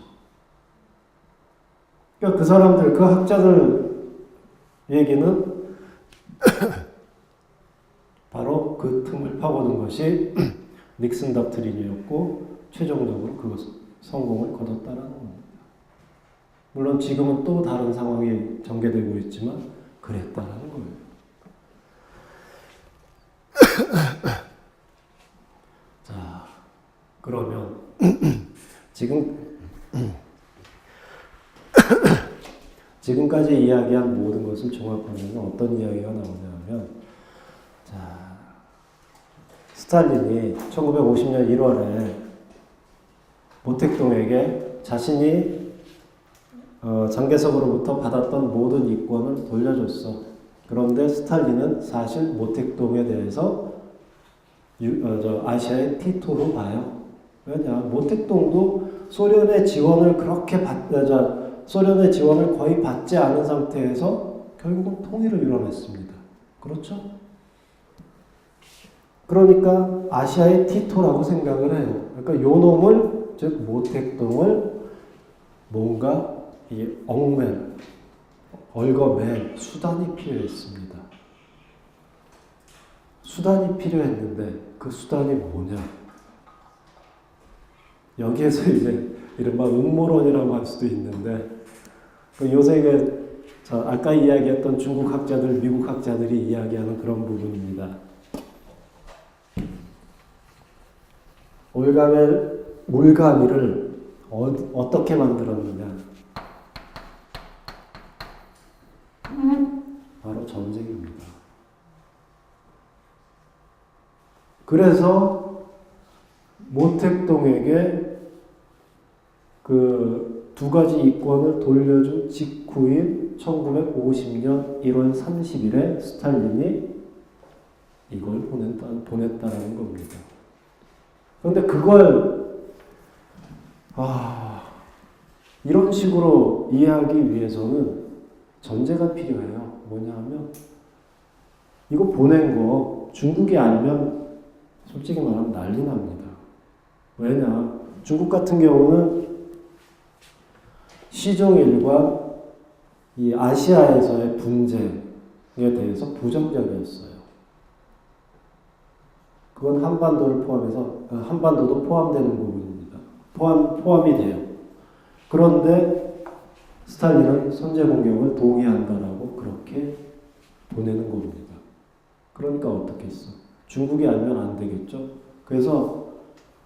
그러니까 그 사람들, 그 학자들 얘기는 바로 그 틈을 파고든 것이 닉슨 덕트린이었고 최종적으로 그 성공을 거뒀다는 겁니다. 물론 지금은 또 다른 상황이 전개되고 있지만 그랬다는 거예요. 자, 그러면 지금까지 이야기한 모든 것을 종합하면 어떤 이야기가 나오냐면, 스탈린이 1950년 1월에 모택동에게 자신이 장개석으로부터 받았던 모든 이권을 돌려줬어. 그런데 스탈린은 사실 모택동에 대해서 아시아의 티토로 봐요. 왜냐? 모택동도 소련의 지원을 소련의 지원을 거의 받지 않은 상태에서 결국은 통일을 이뤄냈습니다. 그렇죠? 그러니까 아시아의 티토라고 생각을 해요. 그러니까 요 놈을, 즉 모택동을 뭔가 얽어맬 수단이 필요했습니다. 수단이 필요했는데 그 수단이 뭐냐? 여기에서 이제 이른바 음모론이라고 할 수도 있는데, 요새 아까 이야기했던 중국 학자들, 미국 학자들이 이야기하는 그런 부분입니다. 올가미를 어떻게 만들었느냐? 바로 전쟁입니다. 그래서 모택동에게 그 두 가지 이권을 돌려준 직후인 1950년 1월 30일에 스탈린이 이걸 보냈다라는 겁니다. 그런데 그걸 이런 식으로 이해하기 위해서는 전제가 필요해요. 뭐냐 하면 이거 보낸 거 중국이 알면 솔직히 말하면 난리 납니다. 왜냐? 중국 같은 경우는 시종일관 이 아시아에서의 분쟁에 대해서 부정적이었어요. 그건 한반도를 포함해서 한반도도 포함되는 부분입니다. 포함이 돼요. 그런데 스탈린은 선제 공격을 동의한다라고 그렇게 보내는 겁니다. 그러니까 어떻게 했어? 중국이 알면 안 되겠죠? 그래서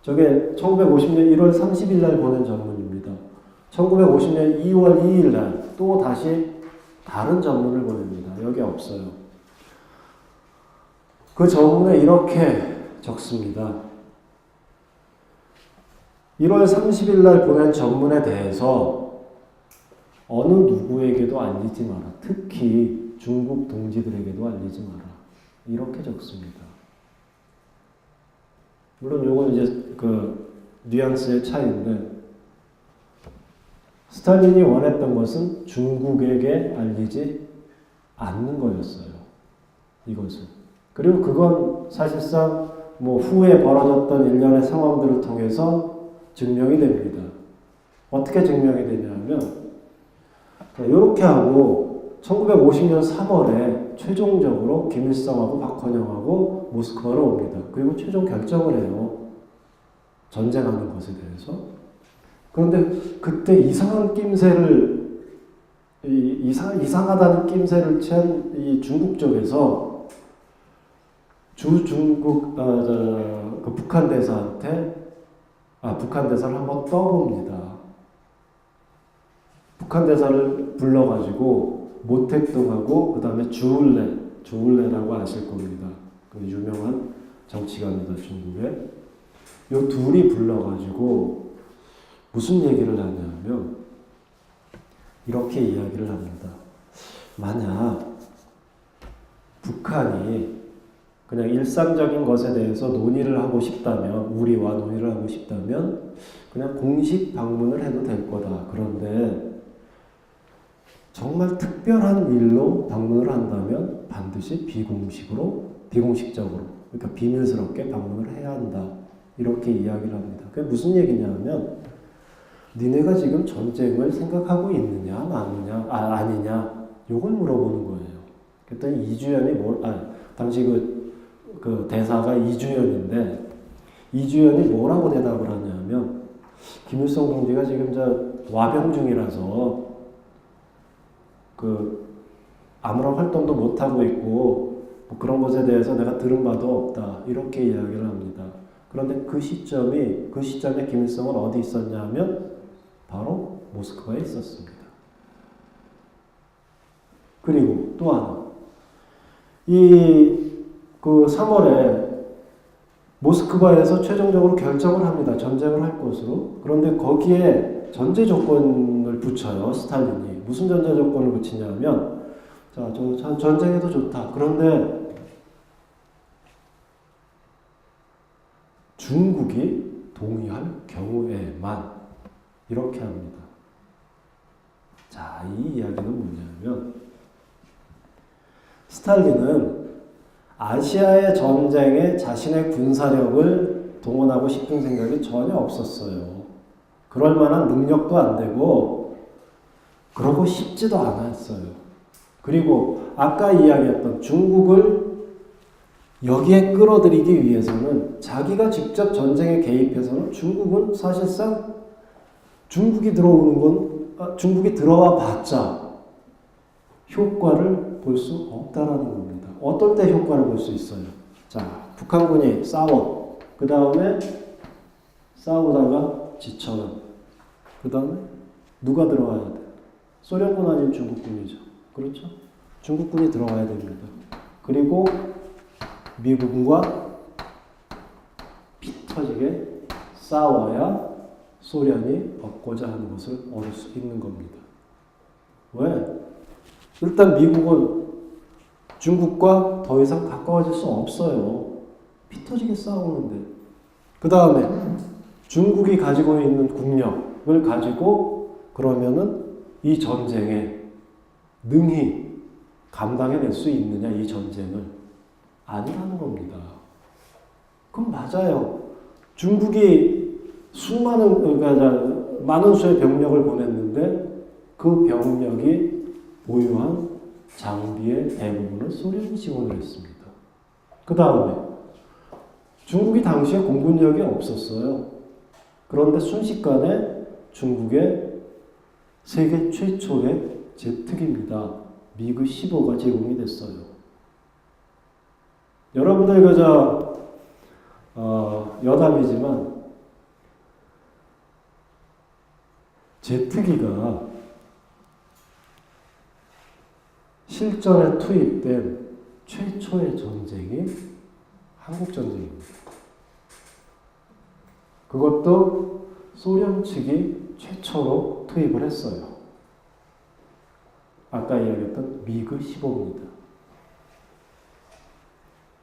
저게 1950년 1월 30일 날 보낸 전문입니다. 1950년 2월 2일 날 또 다시 다른 전문을 보냅니다. 여기 없어요. 그 전문에 이렇게 적습니다. 1월 30일 날 보낸 전문에 대해서 어느 누구에게도 알리지 마라. 특히 중국 동지들에게도 알리지 마라. 이렇게 적습니다. 물론 요건 이제 그 뉘앙스의 차이인데 스탈린이 원했던 것은 중국에게 알리지 않는 거였어요. 이것은. 그리고 그건 사실상 뭐 후에 벌어졌던 일련의 상황들을 통해서 증명이 됩니다. 어떻게 증명이 되냐면 이렇게 하고 1950년 3월에 최종적으로 김일성하고 박헌영하고 모스크바로 옵니다. 그리고 최종 결정을 해요. 전쟁하는 것에 대해서. 그런데 그때 이상한 낌새를 이상하다는 낌새를 챈 이 중국 쪽에서 그 북한 대사한테 북한 대사를 한번 떠봅니다. 북한 대사를 불러가지고 모택동하고 그 다음에 주울레라고 아실 겁니다. 그 유명한 정치가입니다. 중국에. 요 둘이 불러가지고 무슨 얘기를 하냐면 이렇게 이야기를 합니다. 만약 북한이 그냥 일상적인 것에 대해서 논의를 하고 싶다면, 우리와 논의를 하고 싶다면 그냥 공식 방문을 해도 될 거다. 그런데 정말 특별한 일로 방문을 한다면 반드시 비공식적으로, 그러니까 비밀스럽게 방문을 해야 한다. 이렇게 이야기를 합니다. 그게 무슨 얘기냐면 니네가 지금 전쟁을 생각하고 있느냐, 아니냐, 요걸 물어보는 거예요. 그랬더니 이주연이 당시 그 대사가 이주연인데, 이주연이 뭐라고 대답을 하냐면, 김일성 동지가 지금 와병 중이라서, 아무런 활동도 못하고 있고, 뭐 그런 것에 대해서 내가 들은 바도 없다. 이렇게 이야기를 합니다. 그런데 그 시점에 김일성은 어디 있었냐 하면, 바로 모스크바에 있었습니다. 그리고 또 하나, 그 3월에 모스크바에서 최종적으로 결정을 합니다. 전쟁을 할 것으로. 그런데 거기에 전제 조건을 붙여요. 스탈린이. 무슨 전제 조건을 붙이냐면, 전쟁해도 좋다. 그런데 중국이 동의할 경우에만 이렇게 합니다. 자, 이 이야기는 뭐냐면 스탈린은 아시아의 전쟁에 자신의 군사력을 동원하고 싶은 생각이 전혀 없었어요. 그럴 만한 능력도 안 되고 그러고 싶지도 않았어요. 그리고 아까 이야기했던 중국을 여기에 끌어들이기 위해서는 자기가 직접 전쟁에 개입해서는 중국은 사실상 중국이 들어와 봤자 효과를 볼 수 없다라는 겁니다. 어떨 때 효과를 볼 수 있어요? 자, 북한군이 싸워. 그 다음에 싸우다가 지쳐요. 그 다음에 누가 들어와야 돼? 소련군 아니면 중국군이죠. 그렇죠? 중국군이 들어와야 됩니다. 그리고 미국과 터지게 싸워야 소련이 얻고자 하는 것을 얻을 수 있는 겁니다. 왜? 일단 미국은 중국과 더 이상 가까워질 수 없어요. 피 터지게 싸우는데. 그 다음에 중국이 가지고 있는 국력을 가지고 그러면은 이 전쟁에 능히 감당해낼 수 있느냐, 이 전쟁을. 아니라는 겁니다. 그럼 맞아요. 중국이 그러니까 많은 수의 병력을 보냈는데 그 병력이 보유한 장비의 대부분을 소련이 지원을 했습니다. 그 다음에 중국이 당시에 공군력이 없었어요. 그런데 순식간에 중국의 세계 최초의 제트기입니다. 미그 15가 제공이 됐어요. 여러분들 여담이지만 제트기가 실전에 투입된 최초의 전쟁이 한국전쟁입니다. 그것도 소련 측이 최초로 투입을 했어요. 아까 이야기했던 미그 15입니다.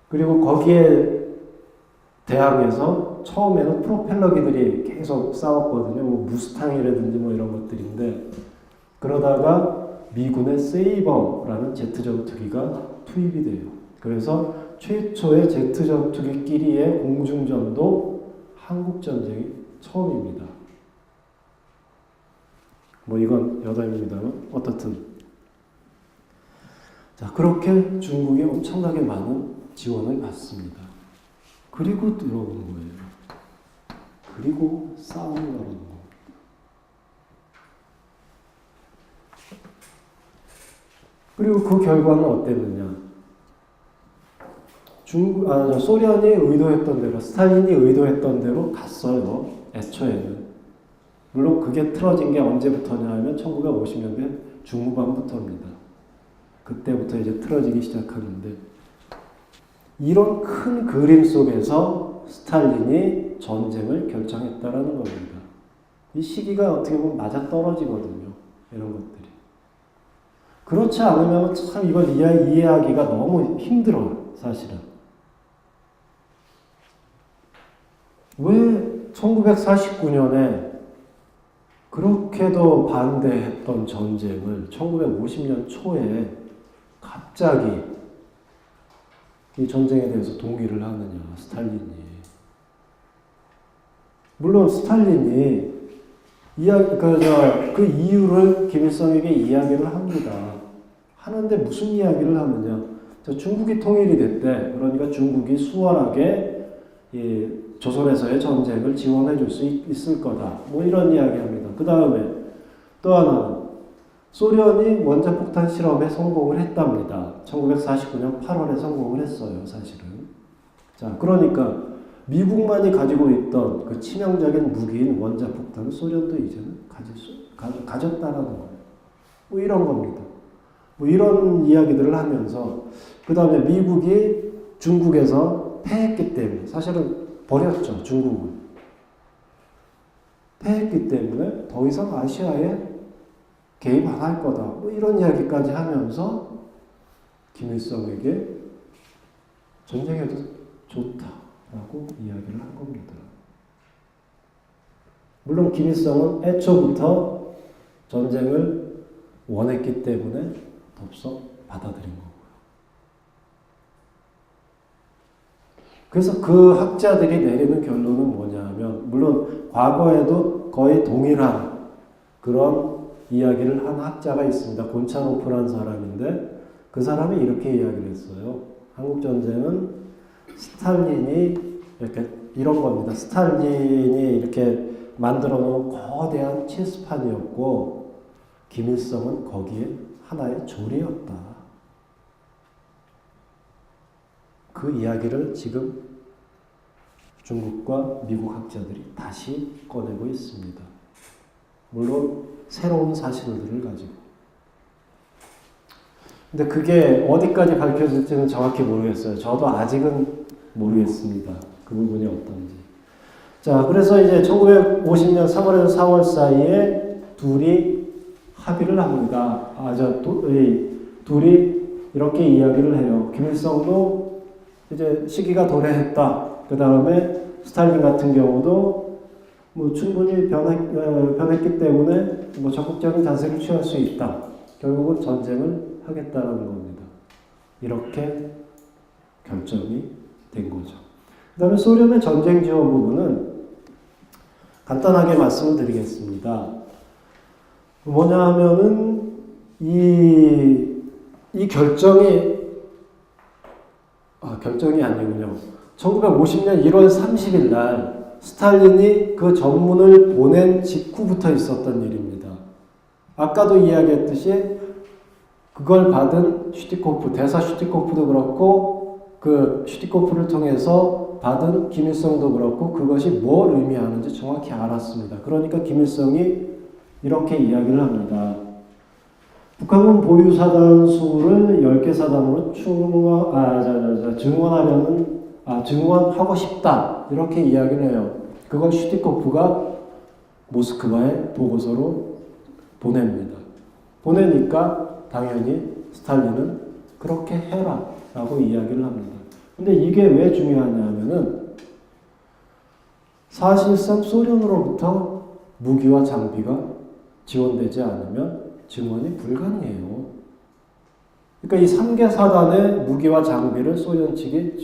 그리고 거기에 대항해서 처음에는 프로펠러기들이 계속 싸웠거든요. 뭐 무스탕이라든지 뭐 이런 것들인데, 그러다가 미군의 세이버라는 제트 전투기가 투입이 돼요. 그래서 최초의 제트 전투기끼리의 공중전도 한국 전쟁이 처음입니다. 뭐 이건 여담입니다만 어떻든. 자, 그렇게 중국이 엄청나게 많은 지원을 받습니다. 그리고 들어오는 거예요. 그리고 싸우는 거라는 거. 그리고 그 결과는 어땠느냐? 소련이 의도했던 대로, 스탈린이 의도했던 대로 갔어요. 애초에는. 물론 그게 틀어진 게 언제부터냐 하면 1950년대 중후반부터입니다. 그때부터 이제 틀어지기 시작하는데, 이런 큰 그림 속에서 스탈린이 전쟁을 결정했다라는 겁니다. 이 시기가 어떻게 보면 맞아떨어지거든요. 이런 것들이. 그렇지 않으면 참 이걸 이해하기가 너무 힘들어요. 사실은. 왜 1949년에 그렇게도 반대했던 전쟁을 1950년 초에 갑자기 이 전쟁에 대해서 동의를 하느냐, 스탈린이. 물론 스탈린이 그 이유를 김일성에게 이야기를 합니다. 하는데 무슨 이야기를 하느냐. 중국이 통일이 됐대. 그러니까 중국이 수월하게 조선에서의 전쟁을 지원해 줄 수 있을 거다. 뭐 이런 이야기 합니다. 그 다음에 또 하나는 소련이 원자폭탄 실험에 성공을 했답니다. 1949년 8월에 성공을 했어요, 사실은. 자, 그러니까 미국만이 가지고 있던 그 치명적인 무기인 원자폭탄을 소련도 이제는 가졌다라는 거예요. 뭐 이런 겁니다. 뭐 이런 이야기들을 하면서, 그 다음에 미국이 중국에서 패했기 때문에, 사실은 버렸죠, 중국은. 패했기 때문에 더 이상 아시아에 개입 안 할 거다. 뭐 이런 이야기까지 하면서 김일성에게 전쟁해도 좋다라고 이야기를 한 겁니다. 물론 김일성은 애초부터 전쟁을 원했기 때문에 덥석 받아들인 거고요. 그래서 그 학자들이 내리는 결론은 뭐냐 하면, 물론 과거에도 거의 동일한 그런 이야기를 한 학자가 있습니다. 곤차노프라는 사람인데, 그 사람이 이렇게 이야기를 했어요. 한국전쟁은 스탈린이 이런 겁니다. 스탈린이 이렇게 만들어 놓은 거대한 체스판이었고, 김일성은 거기에 하나의 조리였다. 그 이야기를 지금 중국과 미국 학자들이 다시 꺼내고 있습니다. 물론 새로운 사실들을 가지고. 근데 그게 어디까지 밝혀질지는 정확히 모르겠어요. 저도 아직은 모르겠습니다. 그 부분이 어떤지. 자, 그래서 이제 1950년 3월에서 4월 사이에 둘이 합의를 합니다. 둘이 이렇게 이야기를 해요. 김일성도 이제 시기가 도래했다. 그 다음에 스탈린 같은 경우도 뭐 충분히 변했기 때문에 뭐 적극적인 자세를 취할 수 있다. 결국은 전쟁을 하겠다라는 겁니다. 이렇게 결정이 된 거죠. 그 다음에 소련의 전쟁 지원 부분은 간단하게 말씀을 드리겠습니다. 뭐냐 하면은 이 결정이 아니군요. 1950년 1월 30일 날 스탈린이 그 전문을 보낸 직후부터 있었던 일입니다. 아까도 이야기했듯이 그걸 받은 슈티코프, 대사 슈티코프도 그렇고 그 슈티코프를 통해서 받은 김일성도 그렇고 그것이 뭘 의미하는지 정확히 알았습니다. 그러니까 김일성이 이렇게 이야기를 합니다. 북한군 보유 사단 수를 10개 사단으로 증원하고 싶다. 이렇게 이야기를 해요. 그걸 슈티코프가 모스크바에 보고서로 보냅니다. 보내니까 당연히 스탈린은 그렇게 해라 라고 이야기를 합니다. 근데 이게 왜 중요하냐 하면은 사실상 소련으로부터 무기와 장비가 지원되지 않으면 증원이 불가능해요. 그러니까 이 3개 사단의 무기와 장비를 소련 측이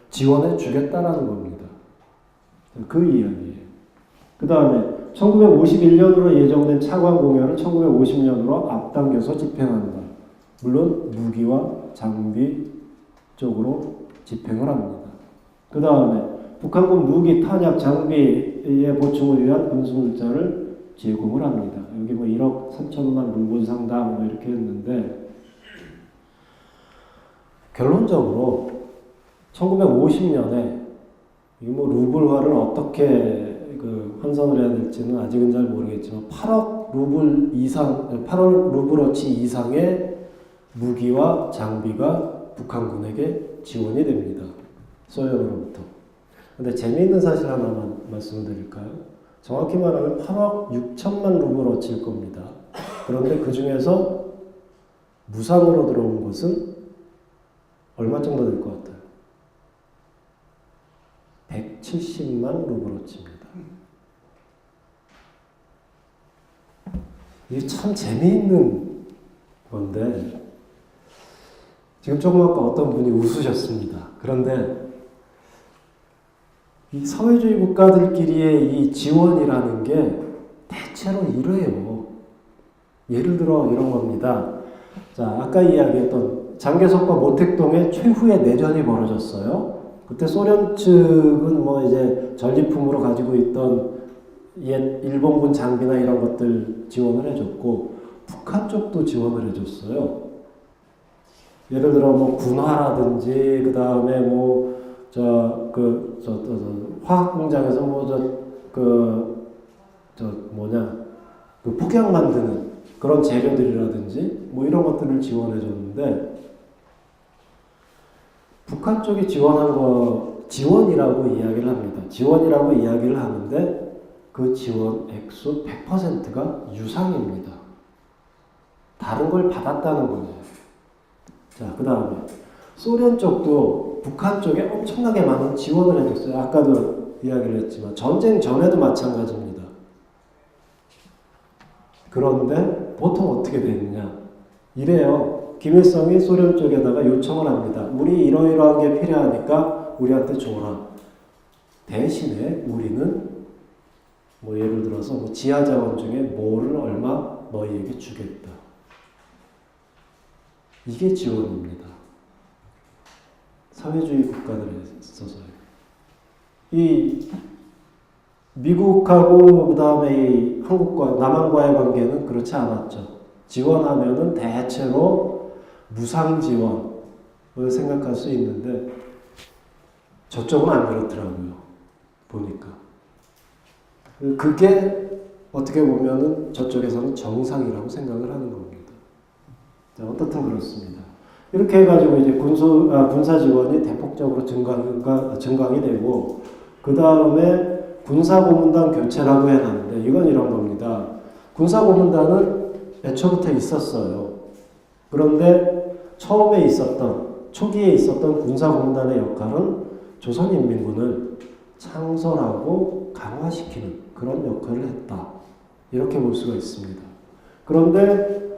지원해 주겠다라는 겁니다. 그 이야기예요. 그 다음에 1951년으로 예정된 차관 공연을 1950년으로 앞당겨서 집행한다. 물론 무기와 장비 쪽으로 집행을 합니다. 그 다음에 북한군 무기, 탄약, 장비의 보충을 위한 군수물자를 제공을 합니다. 여기 뭐 1억 3천만 루블 상당 뭐 이렇게 했는데 결론적으로 1950년에 이 뭐 루블화를 어떻게 환산을 해야 될지는 아직은 잘 모르겠지만 8억 루블어치 이상의 무기와 장비가 북한군에게 지원이 됩니다. 소련으로부터. 근데 재미있는 사실 하나만 말씀을 드릴까요? 정확히 말하면 8억 6천만 루블어치일 겁니다. 그런데 그 중에서 무상으로 들어온 것은 얼마 정도 될 것 같아요? 170만 루블어치입니다. 이게 참 재미있는 건데 지금 조금 아까 어떤 분이 웃으셨습니다. 그런데 이 사회주의 국가들끼리의 이 지원이라는 게 대체로 이래요. 예를 들어 이런 겁니다. 자, 아까 이야기했던 장개석과 모택동에 최후의 내전이 벌어졌어요. 그때 소련 측은 뭐 이제 전리품으로 가지고 있던 옛 일본군 장비나 이런 것들 지원을 해줬고 북한 쪽도 지원을 해줬어요. 예를 들어 뭐 군화라든지 그 다음에 뭐 화학 공장에서 폭약 만드는 그런 재료들이라든지 뭐 이런 것들을 지원해줬는데 북한 쪽이 지원한 거 지원이라고 이야기를 합니다. 지원이라고 이야기를 하는데 그 지원 액수 100%가 유상입니다. 다른 걸 받았다는 거예요. 자, 그 다음에 소련 쪽도 북한 쪽에 엄청나게 많은 지원을 해줬어요. 아까도 이야기를 했지만 전쟁 전에도 마찬가지입니다. 그런데 보통 어떻게 되느냐 이래요. 김일성이 소련 쪽에다가 요청을 합니다. 우리 이러이러한 게 필요하니까 우리한테 줘라. 대신에 우리는 뭐 예를 들어서 뭐 지하자원 중에 뭐를 얼마 너희에게 주겠다. 이게 지원입니다. 사회주의 국가들에 있어서요. 이 미국하고 그 다음에 이 한국과 남한과의 관계는 그렇지 않았죠. 지원하면은 대체로 무상 지원을 생각할 수 있는데 저쪽은 안 그렇더라고요. 보니까. 그게 어떻게 보면은 저쪽에서는 정상이라고 생각을 하는 겁니다. 자, 어떻든 그렇습니다. 이렇게 해가지고 이제 군사 지원이 대폭적으로 증강이 되고 그 다음에 군사고문단 교체라고 해놨는데 이건 이런 겁니다. 군사고문단은 애초부터 있었어요. 그런데 처음에 있었던, 초기에 있었던 군사고문단의 역할은 조선인민군을 창설하고 강화시키는 그런 역할을 했다. 이렇게 볼 수가 있습니다. 그런데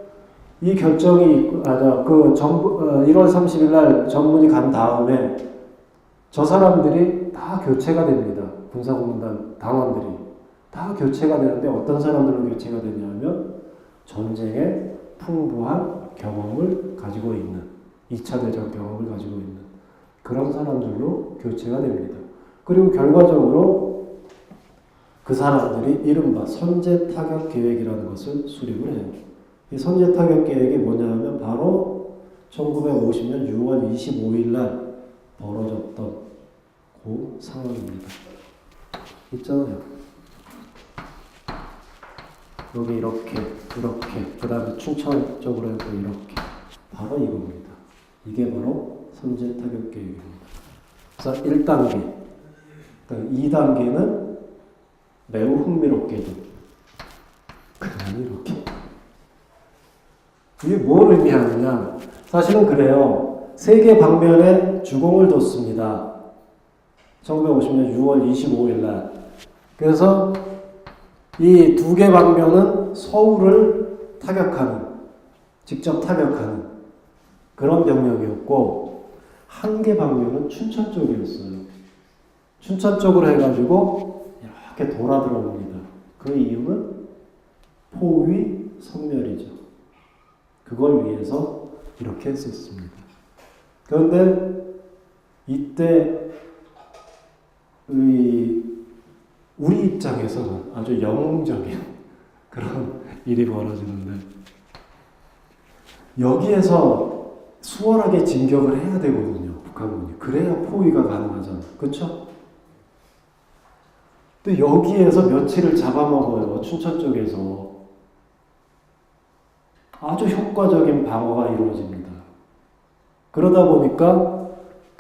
이 결정이, 그 1월 30일 날 전문이 간 다음에 저 사람들이 다 교체가 됩니다. 군사고문단 당원들이. 다 교체가 되는데 어떤 사람들로 교체가 되냐면 전쟁에 풍부한 경험을 가지고 있는, 2차 대전 경험을 가지고 있는 그런 사람들로 교체가 됩니다. 그리고 결과적으로 그 사람들이 이른바 선제 타격 계획이라는 것을 수립을 해요. 이 선제 타격 계획이 뭐냐면 바로 1950년 6월 25일 날 벌어졌던 그 상황입니다. 있잖아요. 여기 이렇게, 그 다음에 춘천 쪽으로 해서 이렇게. 바로 이겁니다. 이게 바로 선제 타격 계획입니다. 그래서 1단계. 2단계는 매우 흥미롭게도 그냥 이렇게. 이게 뭘 의미하느냐? 사실은 그래요. 세계 방면에 주공을 뒀습니다. 1950년 6월 25일 날. 그래서 이 두 개 방면은 서울을 타격하는, 직접 타격하는 그런 병력이었고, 한 개 방면은 춘천 쪽이었어요. 춘천 쪽으로 해가지고 이렇게 돌아 들어옵니다. 그 이유는 포위 섬멸이죠. 그걸 위해서 이렇게 했었습니다. 그런데 이때 우리 입장에서는 아주 영웅적인 그런 일이 벌어지는데 여기에서 수월하게 진격을 해야 되거든요. 북한군이. 그래야 포위가 가능하잖아요. 그렇죠? 또 여기에서 며칠을 잡아먹어요. 춘천 쪽에서. 아주 효과적인 방어가 이루어집니다. 그러다 보니까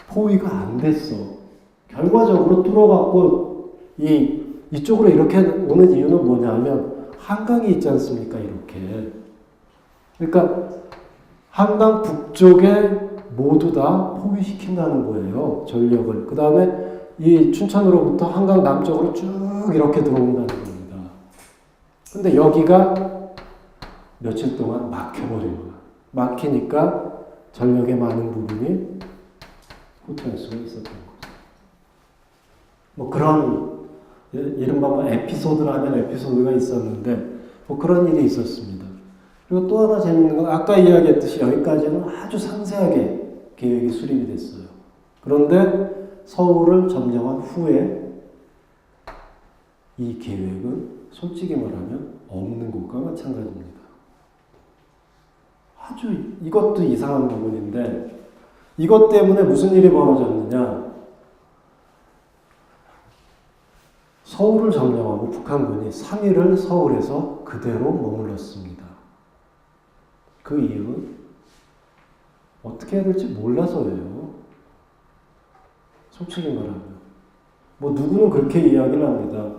포위가 안 됐어. 결과적으로 뚫어갖고 이쪽으로 이렇게 오는 이유는 뭐냐면 한강이 있지 않습니까? 이렇게. 그러니까 한강 북쪽에 모두 다 포위시킨다는 거예요. 전력을. 그 다음에 이 춘천으로부터 한강 남쪽으로 쭉 이렇게 들어온다는 겁니다. 근데 여기가 며칠 동안 막혀버린 거야. 막히니까 전력의 많은 부분이 후퇴할 수가 있었던 거죠. 뭐 그런 이른바 뭐 에피소드라면 에피소드가 있었는데 뭐 그런 일이 있었습니다. 그리고 또 하나 재밌는 건 아까 이야기했듯이 여기까지는 아주 상세하게 계획이 수립이 됐어요. 그런데 서울을 점령한 후에 이 계획은 솔직히 말하면 없는 것과 마찬가지입니다. 아주 이것도 이상한 부분인데 이것 때문에 무슨 일이 벌어졌느냐. 서울을 점령하고 북한군이 3일을 서울에서 그대로 머물렀습니다. 그 이유는 어떻게 해야 될지 몰라서예요. 솔직히 말하면. 뭐 누구는 그렇게 이야기를 합니다.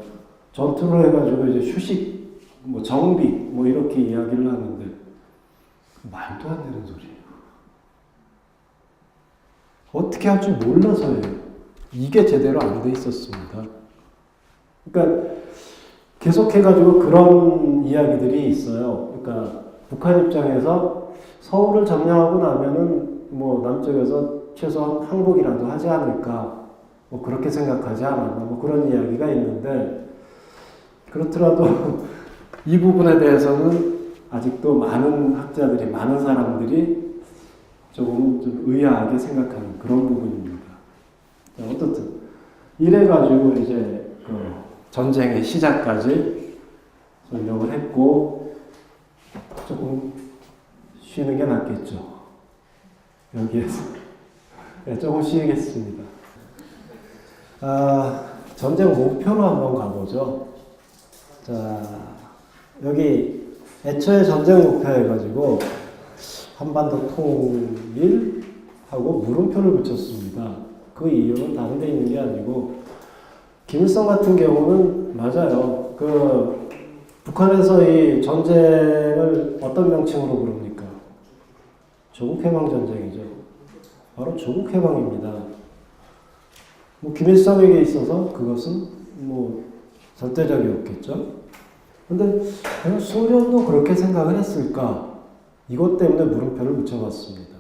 전투를 해가지고 이제 휴식, 뭐 정비, 뭐 이렇게 이야기를 하는데 말도 안 되는 소리예요. 어떻게 할 줄 몰라서예요. 이게 제대로 안 돼 있었습니다. 그러니까 계속해가지고 그런 이야기들이 있어요. 그러니까 북한 입장에서 서울을 점령하고 나면은 뭐 남쪽에서 최소한 항복이라도 하지 않을까, 뭐 그렇게 생각하지 않았나, 뭐 그런 이야기가 있는데 그렇더라도 이 부분에 대해서는 아직도 많은 학자들이, 많은 사람들이 조금 좀 의아하게 생각하는 그런 부분입니다. 자, 어떻든 이래가지고 이제 그 전쟁의 시작까지 전력을 했고 조금 쉬는 게 낫겠죠. 여기에서 네, 조금 쉬겠습니다. 전쟁 목표로 한번 가보죠. 자, 여기 애초에 전쟁 목표 해가지고 한반도 통일하고 물음표를 붙였습니다. 그 이유는 다른 데 있는 게 아니고 김일성 같은 경우는 맞아요. 그 북한에서 이 전쟁을 어떤 명칭으로 부릅니까? 조국해방 전쟁이죠. 바로 조국해방입니다. 뭐 김일성에게 있어서 그것은 뭐 절대적이었겠죠. 근데 과연 소련도 그렇게 생각을 했을까? 이것 때문에 물음표를 붙여봤습니다.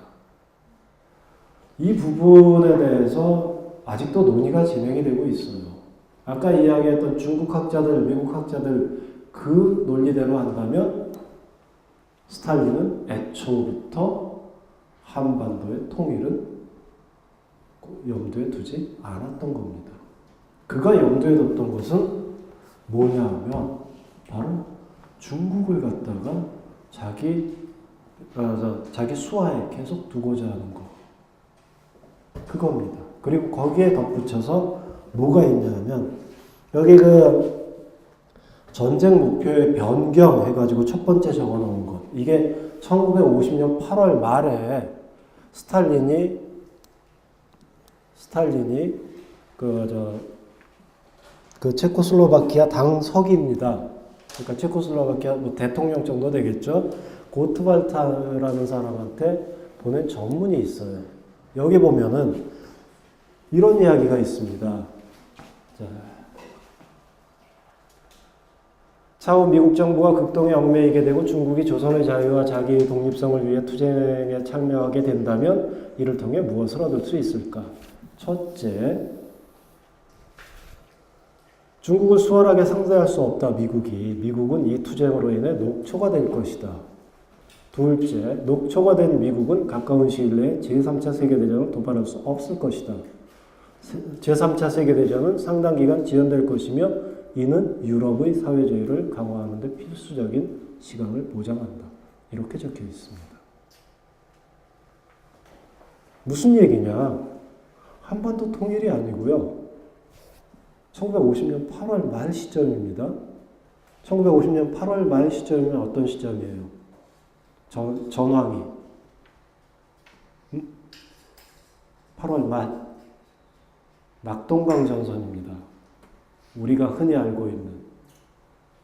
이 부분에 대해서 아직도 논의가 진행이 되고 있어요. 아까 이야기했던 중국 학자들, 미국 학자들 그 논리대로 한다면 스탈린은 애초부터 한반도의 통일은 염두에 두지 않았던 겁니다. 그가 염두에 뒀던 것은 뭐냐 하면 바로 중국을 갖다가 자기 수하에 계속 두고자 하는 거. 그겁니다. 그리고 거기에 덧붙여서 뭐가 있냐면 여기 그 전쟁 목표의 변경 해가지고 첫 번째 적어 놓은 것. 이게 1950년 8월 말에 스탈린이 그 체코슬로바키아 당서기입니다. 그러니까 체코슬로바키아 뭐 대통령 정도 되겠죠. 고트발타라는 사람한테 보낸 전문이 있어요. 여기 보면은 이런 이야기가 있습니다. 자, 차후 미국 정부가 극동에 얽매이게 되고 중국이 조선의 자유와 자기 독립성을 위해 투쟁에 참여하게 된다면 이를 통해 무엇을 얻을 수 있을까? 첫째, 중국을 수월하게 상대할 수 없다. 미국은 이 투쟁으로 인해 녹초가 될 것이다. 둘째, 녹초가 된 미국은 가까운 시일 내에 제3차 세계대전을 도발할 수 없을 것이다. 제3차 세계대전은 상당 기간 지연될 것이며 이는 유럽의 사회주의를 강화하는 데 필수적인 시간을 보장한다. 이렇게 적혀 있습니다. 무슨 얘기냐? 한반도 통일이 아니고요. 1950년 8월 말 시점입니다. 1950년 8월 말 시점이면 어떤 시점이에요? 전황이 8월 말 낙동강 전선입니다. 우리가 흔히 알고 있는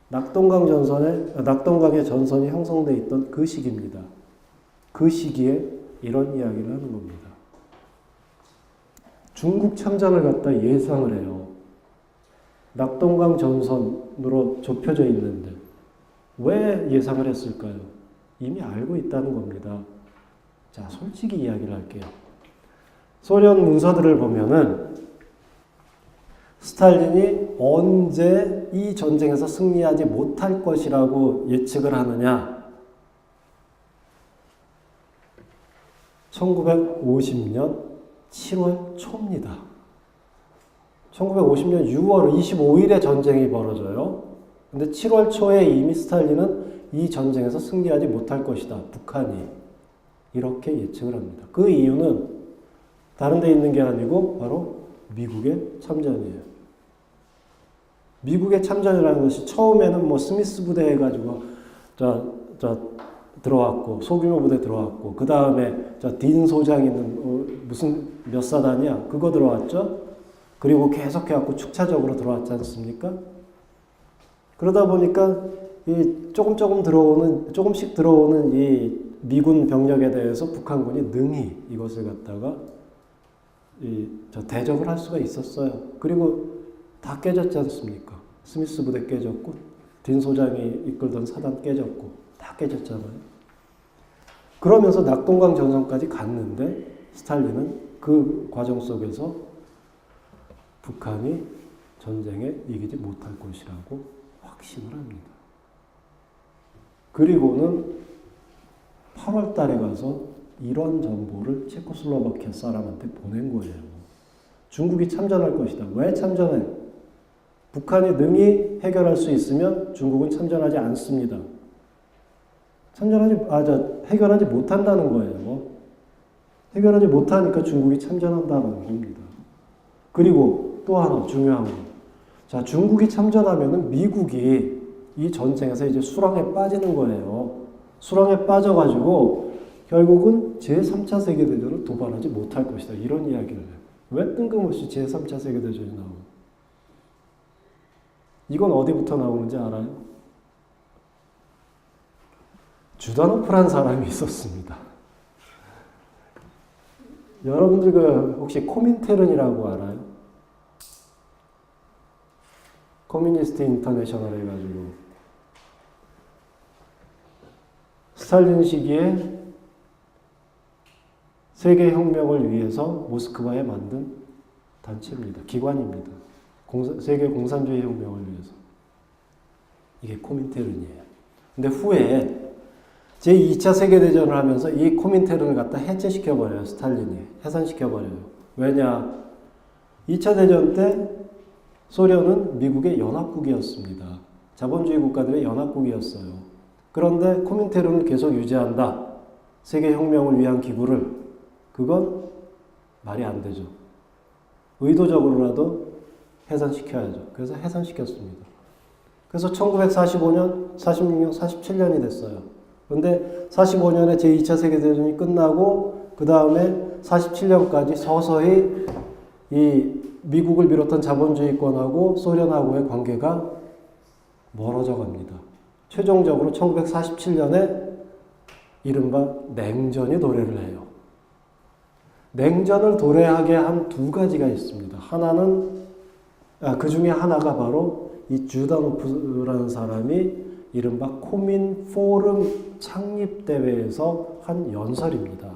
낙동강의 전선이 형성되어 있던 그 시기입니다. 그 시기에 이런 이야기를 하는 겁니다. 중국 참전을 갖다 예상을 해요. 낙동강 전선으로 좁혀져 있는데 왜 예상을 했을까요? 이미 알고 있다는 겁니다. 자, 솔직히 이야기를 할게요. 소련 문서들을 보면은 스탈린이 언제 이 전쟁에서 승리하지 못할 것이라고 예측을 하느냐? 1950년 7월 초입니다. 1950년 6월 25일에 전쟁이 벌어져요. 근데 7월 초에 이미 스탈린은 이 전쟁에서 승리하지 못할 것이다. 북한이. 이렇게 예측을 합니다. 그 이유는 다른 데 있는 게 아니고 바로 미국의 참전이에요. 미국의 참전이라는 것이 처음에는 뭐 스미스 부대 해가지고 들어왔고 소규모 부대 들어왔고 그 다음에 딘 소장 있는 무슨 몇 사단이야 그거 들어왔죠. 그리고 계속해갖고 축차적으로 들어왔지 않습니까? 그러다 보니까 이 조금씩 들어오는 이 미군 병력에 대해서 북한군이 능히 이것을 갖다가 대적을 할 수가 있었어요. 그리고 다 깨졌지 않습니까? 스미스 부대 깨졌고 딘 소장이 이끌던 사단 깨졌고 다 깨졌잖아요. 그러면서 낙동강 전선까지 갔는데 스탈린은 그 과정 속에서 북한이 전쟁에 이기지 못할 것이라고 확신을 합니다. 그리고는 8월 달에 가서 이런 정보를 체코슬로바키아 사람한테 보낸 거예요. 중국이 참전할 것이다. 왜 참전해? 북한이 능히 해결할 수 있으면 중국은 참전하지 않습니다. 해결하지 못한다는 거예요. 해결하지 못하니까 중국이 참전한다는 겁니다. 그리고 또 하나 중요한 거. 자, 중국이 참전하면은 미국이 이 전쟁에서 이제 수렁에 빠지는 거예요. 수렁에 빠져가지고 결국은 제3차 세계대전을 도발하지 못할 것이다. 이런 이야기를 해요. 왜 뜬금없이 제3차 세계대전이 나오고? 이건 어디부터 나오는지 알아요? 주다노프란 사람이 있었습니다. 여러분들 혹시 코민테른이라고 알아요? 커뮤니스트 인터내셔널 해가지고 스탈린 시기에 세계혁명을 위해서 모스크바에 만든 단체입니다. 기관입니다. 세계 공산주의 혁명을 위해서. 이게 코민테른이에요. 근데 후에 제2차 세계대전을 하면서 이 코민테른을 갖다 해체시켜버려요. 스탈린이. 해산시켜버려요. 왜냐? 2차 대전 때 소련은 미국의 연합국이었습니다. 자본주의 국가들의 연합국이었어요. 그런데 코민테른을 계속 유지한다. 세계혁명을 위한 기구를. 그건 말이 안 되죠. 의도적으로라도 해산시켜야죠. 그래서 해산시켰습니다. 그래서 1945년, 46년, 47년이 됐어요. 그런데 45년에 제2차 세계대전이 끝나고 그 다음에 47년까지 서서히 이 미국을 비롯한 자본주의권하고 소련하고의 관계가 멀어져 갑니다. 최종적으로 1947년에 이른바 냉전이 도래를 해요. 냉전을 도래하게 한 두 가지가 있습니다. 하나는 그 중에 하나가 바로 이 주다노프라는 사람이 이른바 코민 포럼 창립 대회에서 한 연설입니다.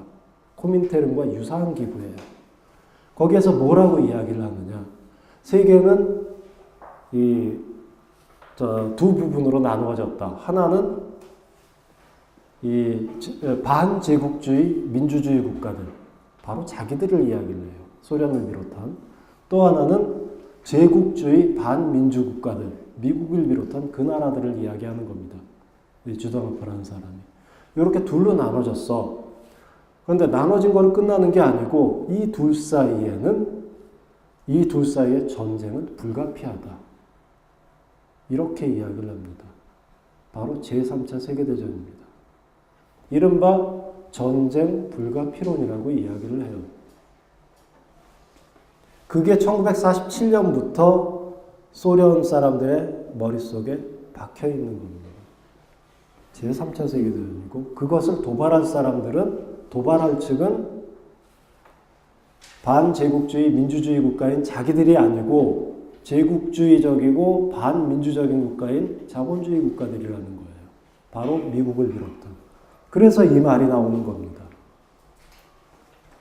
코민테른과 유사한 기구예요. 거기에서 뭐라고 이야기를 하느냐? 세계는 두 부분으로 나누어졌다. 하나는 이 반제국주의 민주주의 국가들, 바로 자기들을 이야기를 해요. 소련을 비롯한. 또 하나는 제국주의 반민주 국가들, 미국을 비롯한 그 나라들을 이야기하는 겁니다. 이 주다노프라는 사람이. 이렇게 둘로 나눠졌어. 그런데 나눠진 거는 끝나는 게 아니고 이 둘 사이에 전쟁은 불가피하다. 이렇게 이야기를 합니다. 바로 제3차 세계대전입니다. 이른바 전쟁 불가피론이라고 이야기를 해요. 그게 1947년부터 소련 사람들의 머릿속에 박혀 있는 겁니다. 제3차 세계대전이고 그것을 도발할 측은 반제국주의 민주주의 국가인 자기들이 아니고 제국주의적이고 반민주적인 국가인 자본주의 국가들이라는 거예요. 바로 미국을 비롯한. 그래서 이 말이 나오는 겁니다.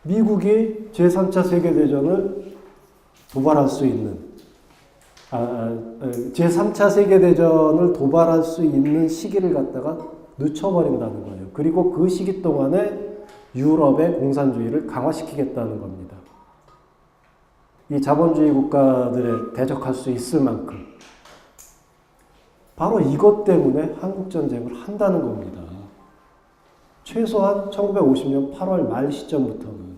미국이 제3차 세계대전을 도발할 수 있는 제3차 세계대전을 도발할 수 있는 시기를 갖다가 늦춰버린다는 거예요. 그리고 그 시기 동안에 유럽의 공산주의를 강화시키겠다는 겁니다. 이 자본주의 국가들에 대적할 수 있을 만큼. 바로 이것 때문에 한국전쟁을 한다는 겁니다. 최소한 1950년 8월 말 시점부터는.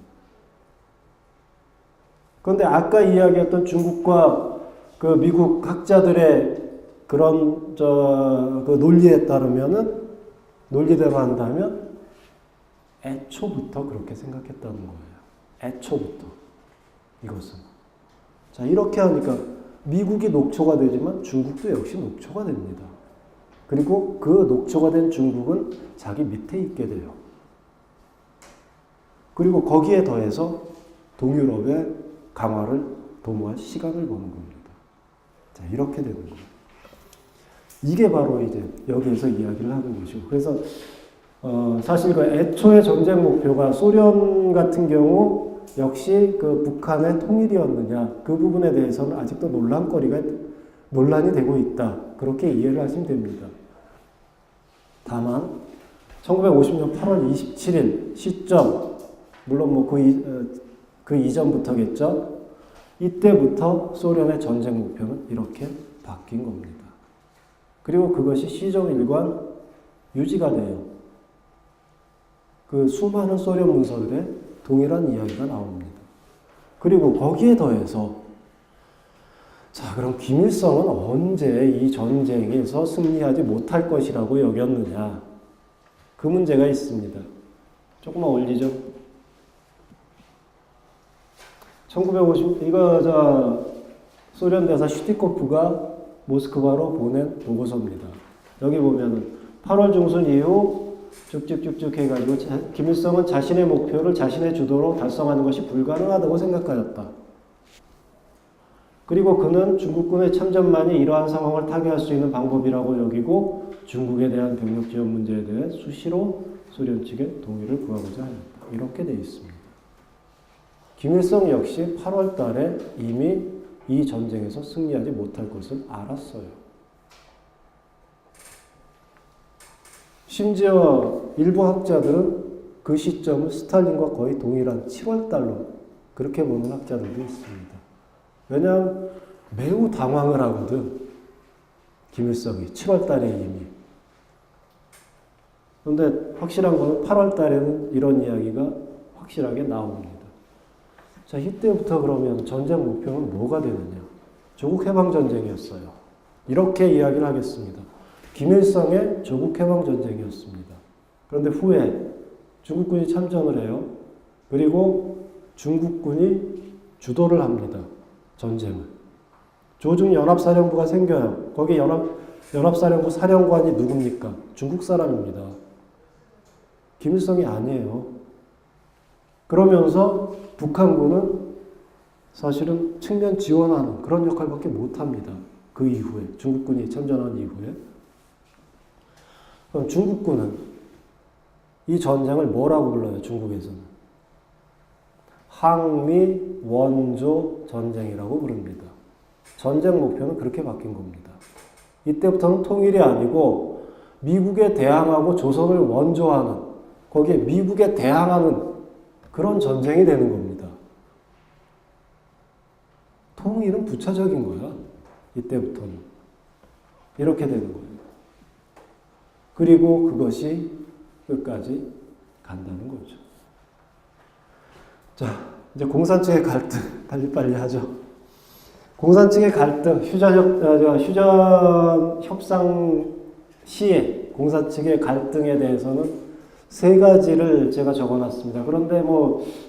그런데 아까 이야기했던 중국과 그 미국 학자들의 그런 그 논리에 따르면은 논리대로 한다면 애초부터 그렇게 생각했다는 거예요. 애초부터 이것은. 자, 이렇게 하니까 미국이 녹초가 되지만 중국도 역시 녹초가 됩니다. 그리고 그 녹초가 된 중국은 자기 밑에 있게 돼요. 그리고 거기에 더해서 동유럽의 강화를 도모할 시간을 보는 겁니다. 자, 이렇게 되는 거예요. 이게 바로 이제 여기에서 이야기를 하는 것이고. 그래서 사실 그 애초의 전쟁 목표가 소련 같은 경우 역시 그 북한의 통일이었느냐, 그 부분에 대해서는 아직도 논란이 되고 있다. 그렇게 이해를 하시면 됩니다. 다만 1950년 8월 27일 시점, 물론 뭐 그 이전부터겠죠. 이때부터 소련의 전쟁 목표는 이렇게 바뀐 겁니다. 그리고 그것이 시정일관 유지가 돼요. 그 수많은 소련 문서들에 동일한 이야기가 나옵니다. 그리고 거기에 더해서 자, 그럼 김일성은 언제 이 전쟁에서 승리하지 못할 것이라고 여겼느냐? 그 문제가 있습니다. 조금만 올리죠. 1950, 소련 대사 슈티코프가 모스크바로 보낸 보고서입니다. 여기 보면은 8월 중순 이후 쭉쭉쭉쭉 해가지고 김일성은 자신의 목표를 자신의 주도로 달성하는 것이 불가능하다고 생각하였다. 그리고 그는 중국군의 참전만이 이러한 상황을 타개할 수 있는 방법이라고 여기고 중국에 대한 병력 지원 문제에 대해 수시로 소련 측의 동의를 구하고자 하였다. 이렇게 되어 있습니다. 김일성 역시 8월 달에 이미 이 전쟁에서 승리하지 못할 것을 알았어요. 심지어 일부 학자들은 그 시점을 스탈린과 거의 동일한 7월 달로 그렇게 보는 학자들도 있습니다. 왜냐하면 매우 당황을 하거든. 김일성이 7월 달에 이미. 그런데 확실한 거는 8월 달에는 이런 이야기가 확실하게 나옵니다. 자, 이때부터 그러면 전쟁 목표는 뭐가 되느냐? 조국 해방 전쟁이었어요. 이렇게 이야기를 하겠습니다. 김일성의 조국 해방 전쟁이었습니다. 그런데 후에 중국군이 참전을 해요. 그리고 중국군이 주도를 합니다. 전쟁을. 조중연합사령부가 생겨요. 거기 연합사령부 사령관이 누굽니까? 중국 사람입니다. 김일성이 아니에요. 그러면서 북한군은 사실은 측면 지원하는 그런 역할밖에 못합니다. 그 이후에 중국군이 참전한 이후에. 그럼 중국군은 이 전쟁을 뭐라고 불러요? 중국에서는 항미 원조 전쟁이라고 부릅니다. 전쟁 목표는 그렇게 바뀐 겁니다. 이때부터는 통일이 아니고 미국에 대항하고 조선을 원조하는, 거기에 미국에 대항하는 그런 전쟁이 되는 겁니다. 통일은 부차적인 거야. 이때부터는. 이렇게 되는 거예요. 그리고 그것이 끝까지 간다는 거죠. 자, 이제 공산 측의 갈등 빨리빨리 하죠. 공산 측의 갈등, 휴전 협상 시에 공산 측의 갈등에 대해서는 세 가지를 제가 적어놨습니다. 그런데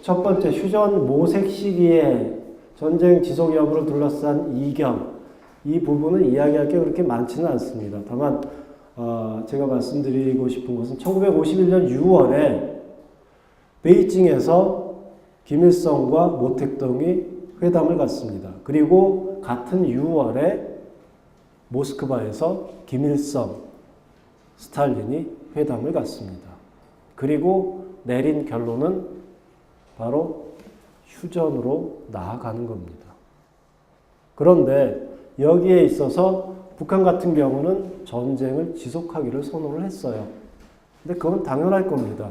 첫 번째 휴전 모색 시기에 전쟁 지속 여부를 둘러싼 이견, 이 부분은 이야기할 게 그렇게 많지는 않습니다. 다만 제가 말씀드리고 싶은 것은 1951년 6월에 베이징에서 김일성과 모택동이 회담을 갖습니다. 그리고 같은 6월에 모스크바에서 김일성, 스탈린이 회담을 갖습니다. 그리고 내린 결론은 바로 휴전으로 나아가는 겁니다. 그런데 여기에 있어서 북한 같은 경우는 전쟁을 지속하기를 선호를 했어요. 근데 그건 당연할 겁니다.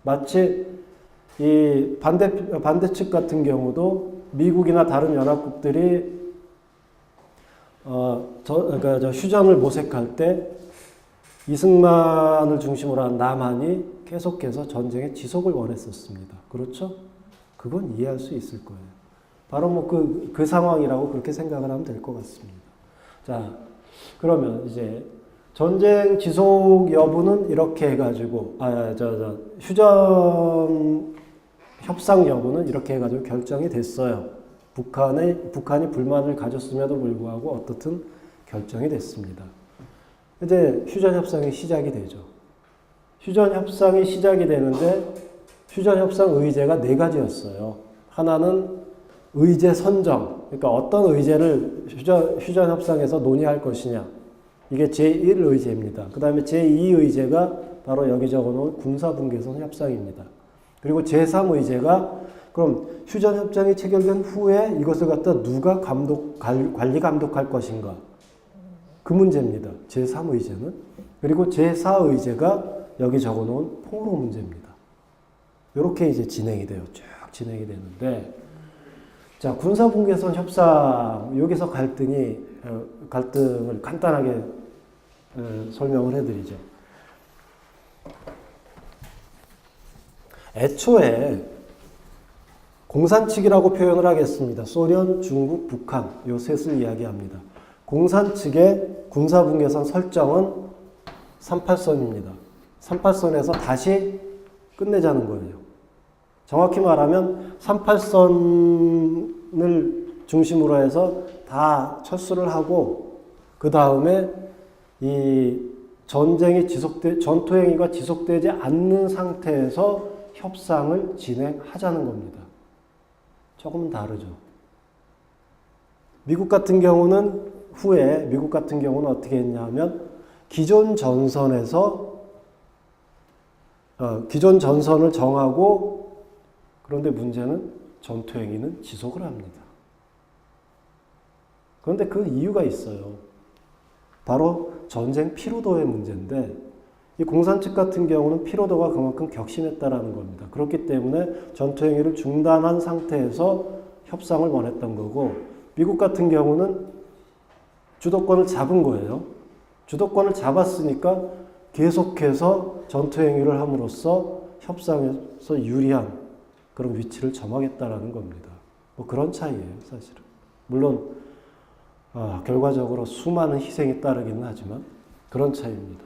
마치 이 반대측 같은 경우도 미국이나 다른 연합국들이 휴전을 모색할 때 이승만을 중심으로 한 남한이 계속해서 전쟁의 지속을 원했었습니다. 그렇죠? 그건 이해할 수 있을 거예요. 바로 그 상황이라고 그렇게 생각을 하면 될 것 같습니다. 자, 그러면 이제 전쟁 지속 여부는 이렇게 해가지고, 휴전 협상 여부는 이렇게 해가지고 결정이 됐어요. 북한이 불만을 가졌음에도 불구하고 어떻든 결정이 됐습니다. 이제 휴전 협상이 시작이 되죠. 휴전 협상이 시작이 되는데 휴전 협상 의제가 네 가지였어요. 하나는 의제 선정, 그러니까 어떤 의제를 휴전 협상에서 논의할 것이냐. 이게 제1 의제입니다. 그 다음에 제2 의제가 바로 여기 적어놓은 군사분계선 협상입니다. 그리고 제3 의제가 그럼 휴전 협정이 체결된 후에 이것을 갖다 누가 관리 감독할 것인가? 그 문제입니다. 제3 의제는. 그리고 제4 의제가 여기 적어놓은 포로 문제입니다. 이렇게 이제 진행이 돼요. 쭉 진행이 되는데, 자, 군사분계선 협상, 여기서 갈등을 간단하게 설명을 해드리죠. 애초에 공산 측이라고 표현을 하겠습니다. 소련, 중국, 북한 요 셋을 이야기합니다. 공산 측의 군사분계선 설정은 38선입니다. 38선에서 다시 끝내자는 거예요. 정확히 말하면 38선을 중심으로 해서 다 철수를 하고 그 다음에 이 전투행위가 지속되지 않는 상태에서 협상을 진행하자는 겁니다. 조금 다르죠. 미국 같은 경우는 어떻게 했냐면 기존 전선을 정하고, 그런데 문제는 전투행위는 지속을 합니다. 그런데 그 이유가 있어요. 바로 전쟁 피로도의 문제인데, 이 공산 측 같은 경우는 피로도가 그만큼 격심했다라는 겁니다. 그렇기 때문에 전투행위를 중단한 상태에서 협상을 원했던 거고, 미국 같은 경우는 주도권을 잡은 거예요. 주도권을 잡았으니까 계속해서 전투행위를 함으로써 협상에서 유리한 그런 위치를 점하겠다라는 겁니다. 뭐 그런 차이예요, 사실은. 물론 결과적으로 수많은 희생이 따르기는 하지만 그런 차이입니다.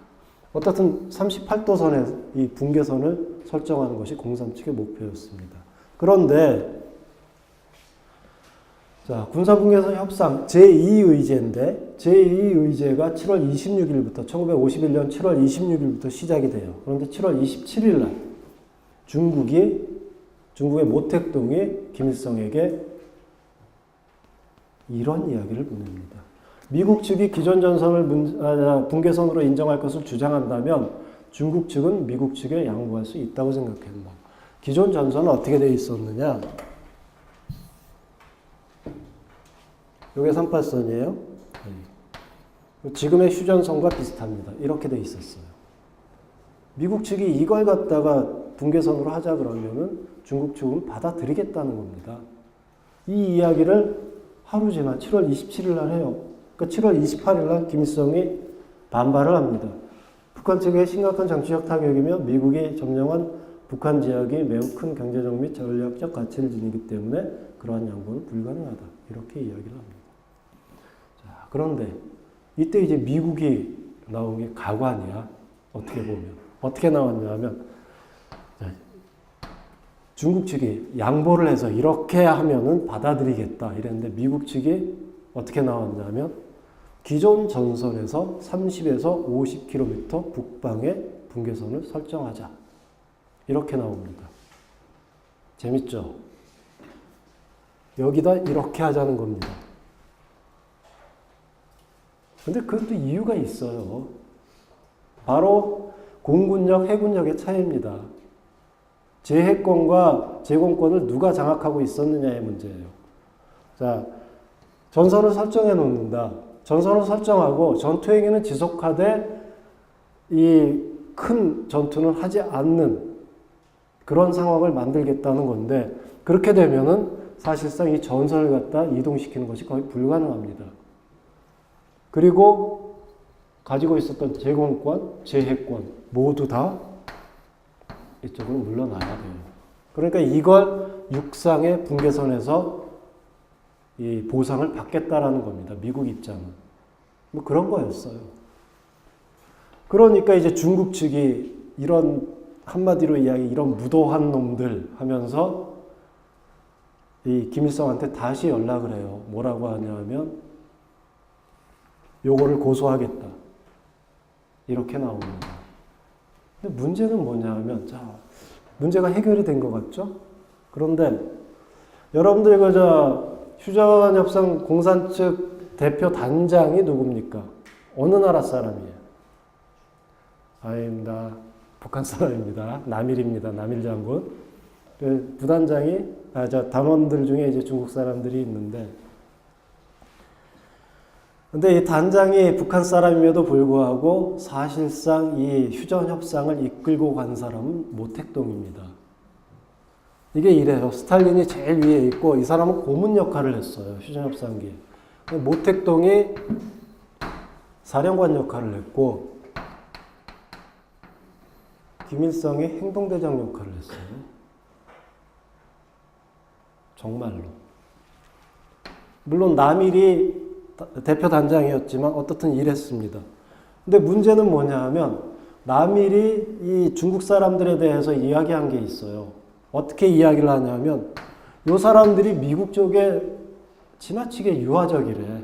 어떻든 38도선의 이 붕괴선을 설정하는 것이 공산 측의 목표였습니다. 그런데 자, 군사붕괴선 협상 제2의제인데 제2의제가 7월 26일부터 1951년 7월 26일부터 시작이 돼요. 그런데 7월 27일 날 중국의 모택동이 김일성에게 이런 이야기를 보냅니다. 미국 측이 기존 전선을 붕괴선으로 인정할 것을 주장한다면 중국 측은 미국 측에 양보할 수 있다고 생각한다. 기존 전선은 어떻게 되어 있었느냐? 이게 38선이에요. 지금의 휴전선과 비슷합니다. 이렇게 되어 있었어요. 미국 측이 이걸 갖다가 붕괴선으로 하자 그러면은 중국 측은 받아들이겠다는 겁니다. 이 이야기를 하루 지나 7월 27일 날 해요. 그러니까 7월 28일 날 김일성이 반발을 합니다. 북한 측의 심각한 정치적 타격이며 미국이 점령한 북한 지역이 매우 큰 경제적 및 전략적 가치를 지니기 때문에 그러한 양보는 불가능하다. 이렇게 이야기를 합니다. 자, 그런데 이때 이제 미국이 나온 게 가관이야. 어떻게 보면. 어떻게 나왔냐면 중국 측이 양보를 해서 이렇게 하면은 받아들이겠다 이랬는데 미국 측이 어떻게 나왔냐면 기존 전선에서 30에서 50km 북방에 붕괴선을 설정하자. 이렇게 나옵니다. 재밌죠? 여기다 이렇게 하자는 겁니다. 근데 그것도 이유가 있어요. 바로 공군력, 해군력의 차이입니다. 제해권과 제공권을 누가 장악하고 있었느냐의 문제예요. 자, 전선을 설정해 놓는다. 전선을 설정하고 전투행위는 지속하되 이 큰 전투는 하지 않는 그런 상황을 만들겠다는 건데, 그렇게 되면은 사실상 이 전선을 갖다 이동시키는 것이 거의 불가능합니다. 그리고 가지고 있었던 제공권, 제해권 모두 다 이쪽으로 물러나야 돼요. 그러니까 이걸 육상의 붕괴선에서 이 보상을 받겠다라는 겁니다. 미국 입장은. 뭐 그런 거였어요. 그러니까 이제 중국 측이 이런 한마디로 이야기 이런 무도한 놈들 하면서 이 김일성한테 다시 연락을 해요. 뭐라고 하냐면 요거를 고소하겠다. 이렇게 나옵니다. 근데 문제는 뭐냐면, 자, 문제가 해결이 된 것 같죠? 그런데 여러분들 휴전협상 공산 측 대표 단장이 누굽니까? 어느 나라 사람이에요? 아닙니다. 북한 사람입니다. 남일입니다. 남일 장군. 부단장이, 단원들 중에 이제 중국 사람들이 있는데, 근데 이 단장이 북한 사람임에도 불구하고 사실상 이 휴전협상을 이끌고 간 사람은 모택동입니다. 이게 이래요. 스탈린이 제일 위에 있고 이 사람은 고문 역할을 했어요. 휴전협상기에. 모택동이 사령관 역할을 했고 김일성이 행동대장 역할을 했어요. 정말로. 물론 남일이 대표 단장이었지만 어떻든 일했습니다. 근데 문제는 뭐냐 하면 남일이 이 중국 사람들에 대해서 이야기한 게 있어요. 어떻게 이야기를 하냐면 이 사람들이 미국 쪽에 지나치게 유화적이래.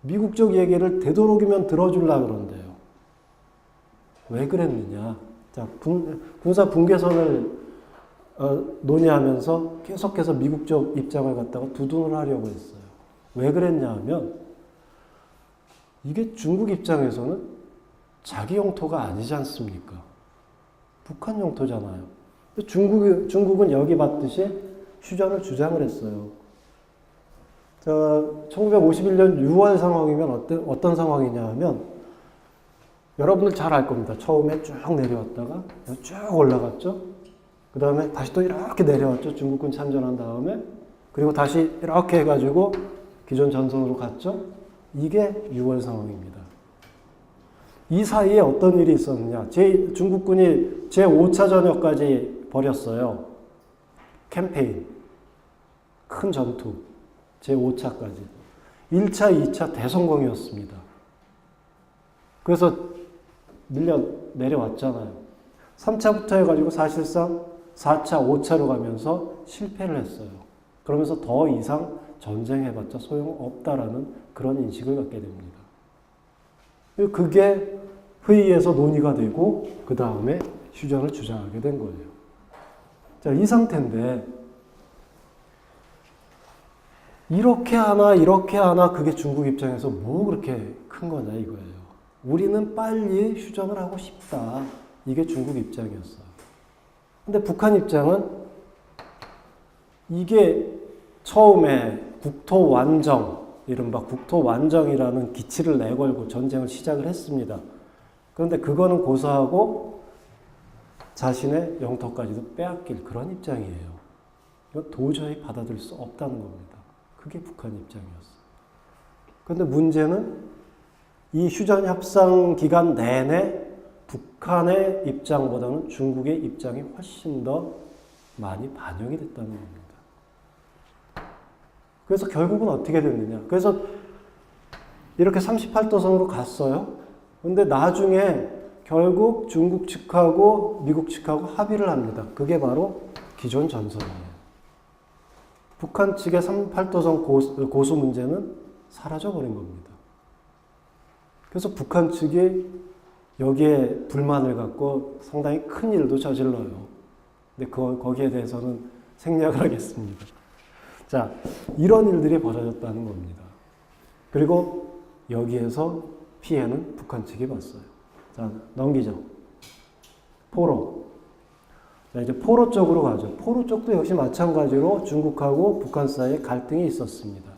미국 쪽 얘기를 되도록이면 들어주려고 그런대요. 왜 그랬느냐. 자, 군사 분계선을 논의하면서 계속해서 미국 쪽 입장을 갖다가 두둔을 하려고 했어요. 왜 그랬냐 하면 이게 중국 입장에서는 자기 영토가 아니지 않습니까? 북한 영토잖아요. 중국은 여기 봤듯이 휴전을 주장을 했어요. 자, 1951년 6월 상황이면 어떤 상황이냐 하면 여러분들 잘 알 겁니다. 처음에 쭉 내려왔다가 쭉 올라갔죠. 그 다음에 다시 또 이렇게 내려왔죠. 중국군 참전한 다음에. 그리고 다시 이렇게 해가지고 기존 전선으로 갔죠. 이게 6월 상황입니다. 이 사이에 어떤 일이 있었느냐. 중국군이 제5차 전역까지 벌였어요. 캠페인. 큰 전투. 제5차까지. 1차, 2차 대성공이었습니다. 그래서 내려왔잖아요. 3차부터 해가지고 사실상 4차, 5차로 가면서 실패를 했어요. 그러면서 더 이상 전쟁해봤자 소용없다라는 그런 인식을 갖게 됩니다. 그게 회의에서 논의가 되고 그 다음에 휴전을 주장하게 된 거예요. 자, 이 상태인데 이렇게 하나 그게 중국 입장에서 뭐 그렇게 큰 거냐 이거예요. 우리는 빨리 휴전을 하고 싶다. 이게 중국 입장이었어요. 근데 북한 입장은 이게 처음에 국토 완정, 이른바 국토 완정이라는 기치를 내걸고 전쟁을 시작을 했습니다. 그런데 그거는 고사하고 자신의 영토까지도 빼앗길 그런 입장이에요. 이건 도저히 받아들일 수 없다는 겁니다. 그게 북한 입장이었어요. 그런데 문제는 이 휴전 협상 기간 내내 북한의 입장보다는 중국의 입장이 훨씬 더 많이 반영이 됐다는 겁니다. 그래서 결국은 어떻게 됐느냐. 그래서 이렇게 38도선으로 갔어요. 근데 나중에 결국 중국 측하고 미국 측하고 합의를 합니다. 그게 바로 기존 전선이에요. 북한 측의 38도선 고수 문제는 사라져버린 겁니다. 그래서 북한 측이 여기에 불만을 갖고 상당히 큰 일도 저질러요. 근데 거기에 대해서는 생략을 하겠습니다. 자, 이런 일들이 벌어졌다는 겁니다. 그리고 여기에서 피해는 북한 측이 봤어요. 자, 넘기죠. 포로. 자, 이제 포로 쪽으로 가죠. 포로 쪽도 역시 마찬가지로 중국하고 북한 사이에 갈등이 있었습니다.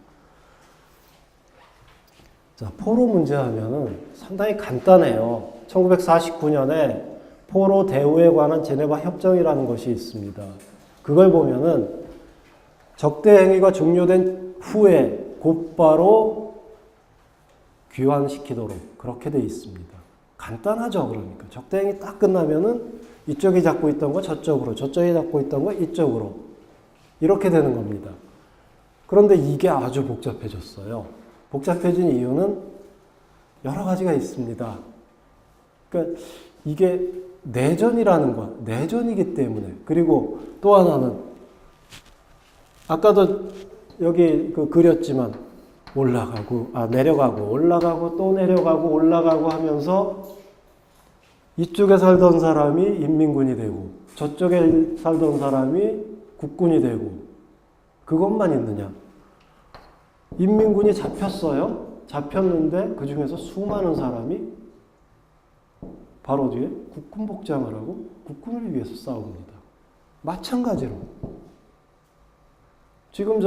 자, 포로 문제 하면은 상당히 간단해요. 1949년에 포로 대우에 관한 제네바 협정이라는 것이 있습니다. 그걸 보면은 적대 행위가 종료된 후에 곧바로 귀환시키도록 그렇게 돼 있습니다. 간단하죠, 그러니까. 적대 행위 딱 끝나면은 이쪽이 잡고 있던 거 저쪽으로, 저쪽이 잡고 있던 거 이쪽으로. 이렇게 되는 겁니다. 그런데 이게 아주 복잡해졌어요. 복잡해진 이유는 여러 가지가 있습니다. 그러니까 이게 내전이라는 거, 내전이기 때문에. 그리고 또 하나는 아까도 여기 그렸지만 내려가고 올라가고 또 내려가고 올라가고 하면서 이쪽에 살던 사람이 인민군이 되고 저쪽에 살던 사람이 국군이 되고 그것만 있느냐? 인민군이 잡혔어요. 잡혔는데 그 중에서 수많은 사람이 바로 뒤에 국군 복장을 하고 국군을 위해서 싸웁니다. 마찬가지로 지금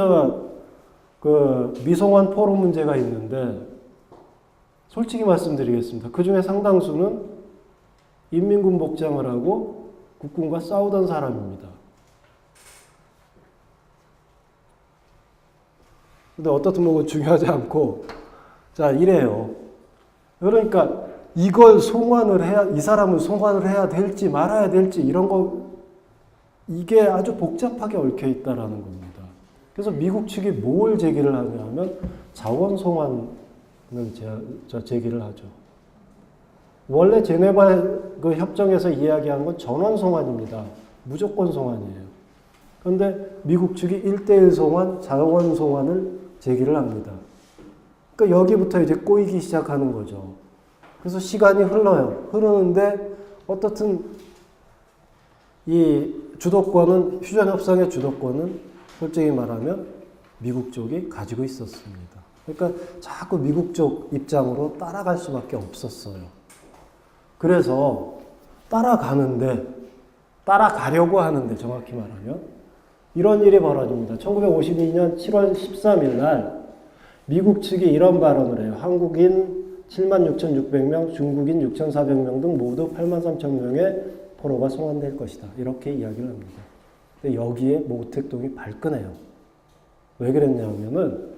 미송환 포로 문제가 있는데 솔직히 말씀드리겠습니다. 그 중에 상당수는 인민군 복장을 하고 국군과 싸우던 사람입니다. 근데 어떻든 뭐 중요하지 않고 자 이래요. 그러니까 이걸 이 사람을 송환을 해야 될지 말아야 될지 이런 거 이게 아주 복잡하게 얽혀 있다라는 겁니다. 그래서 미국 측이 뭘 제기를 하냐면 자원 송환을 제기를 하죠. 원래 제네바 그 협정에서 이야기한 건 전원 송환입니다. 무조건 송환이에요. 그런데 미국 측이 1:1 송환, 자원 송환을 제기를 합니다. 그러니까 여기부터 이제 꼬이기 시작하는 거죠. 그래서 시간이 흘러요. 흐르는데 어떻든 이 주도권은, 휴전협상의 주도권은 솔직히 말하면 미국 쪽이 가지고 있었습니다. 그러니까 자꾸 미국 쪽 입장으로 따라갈 수밖에 없었어요. 그래서 따라가려고 하는데 정확히 말하면 이런 일이 벌어집니다. 1952년 7월 13일 날 미국 측이 이런 발언을 해요. 한국인 76,600명, 중국인 6,400명 등 모두 83,000명의 포로가 송환될 것이다. 이렇게 이야기를 합니다. 근데 여기에 모택동이 발끈해요. 왜 그랬냐면은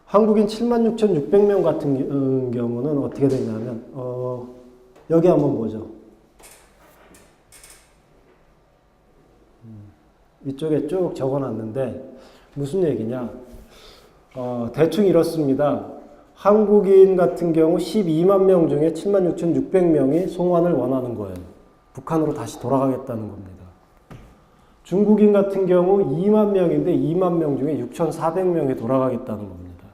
한국인 76,600명 같은 경우는 어떻게 되냐면 여기 한번 보죠. 이쪽에 쭉 적어놨는데 무슨 얘기냐? 대충 이렇습니다. 한국인 같은 경우 12만 명 중에 76,600명이 송환을 원하는 거예요. 북한으로 다시 돌아가겠다는 겁니다. 중국인 같은 경우 2만 명인데 2만 명 중에 6,400명이 돌아가겠다는 겁니다.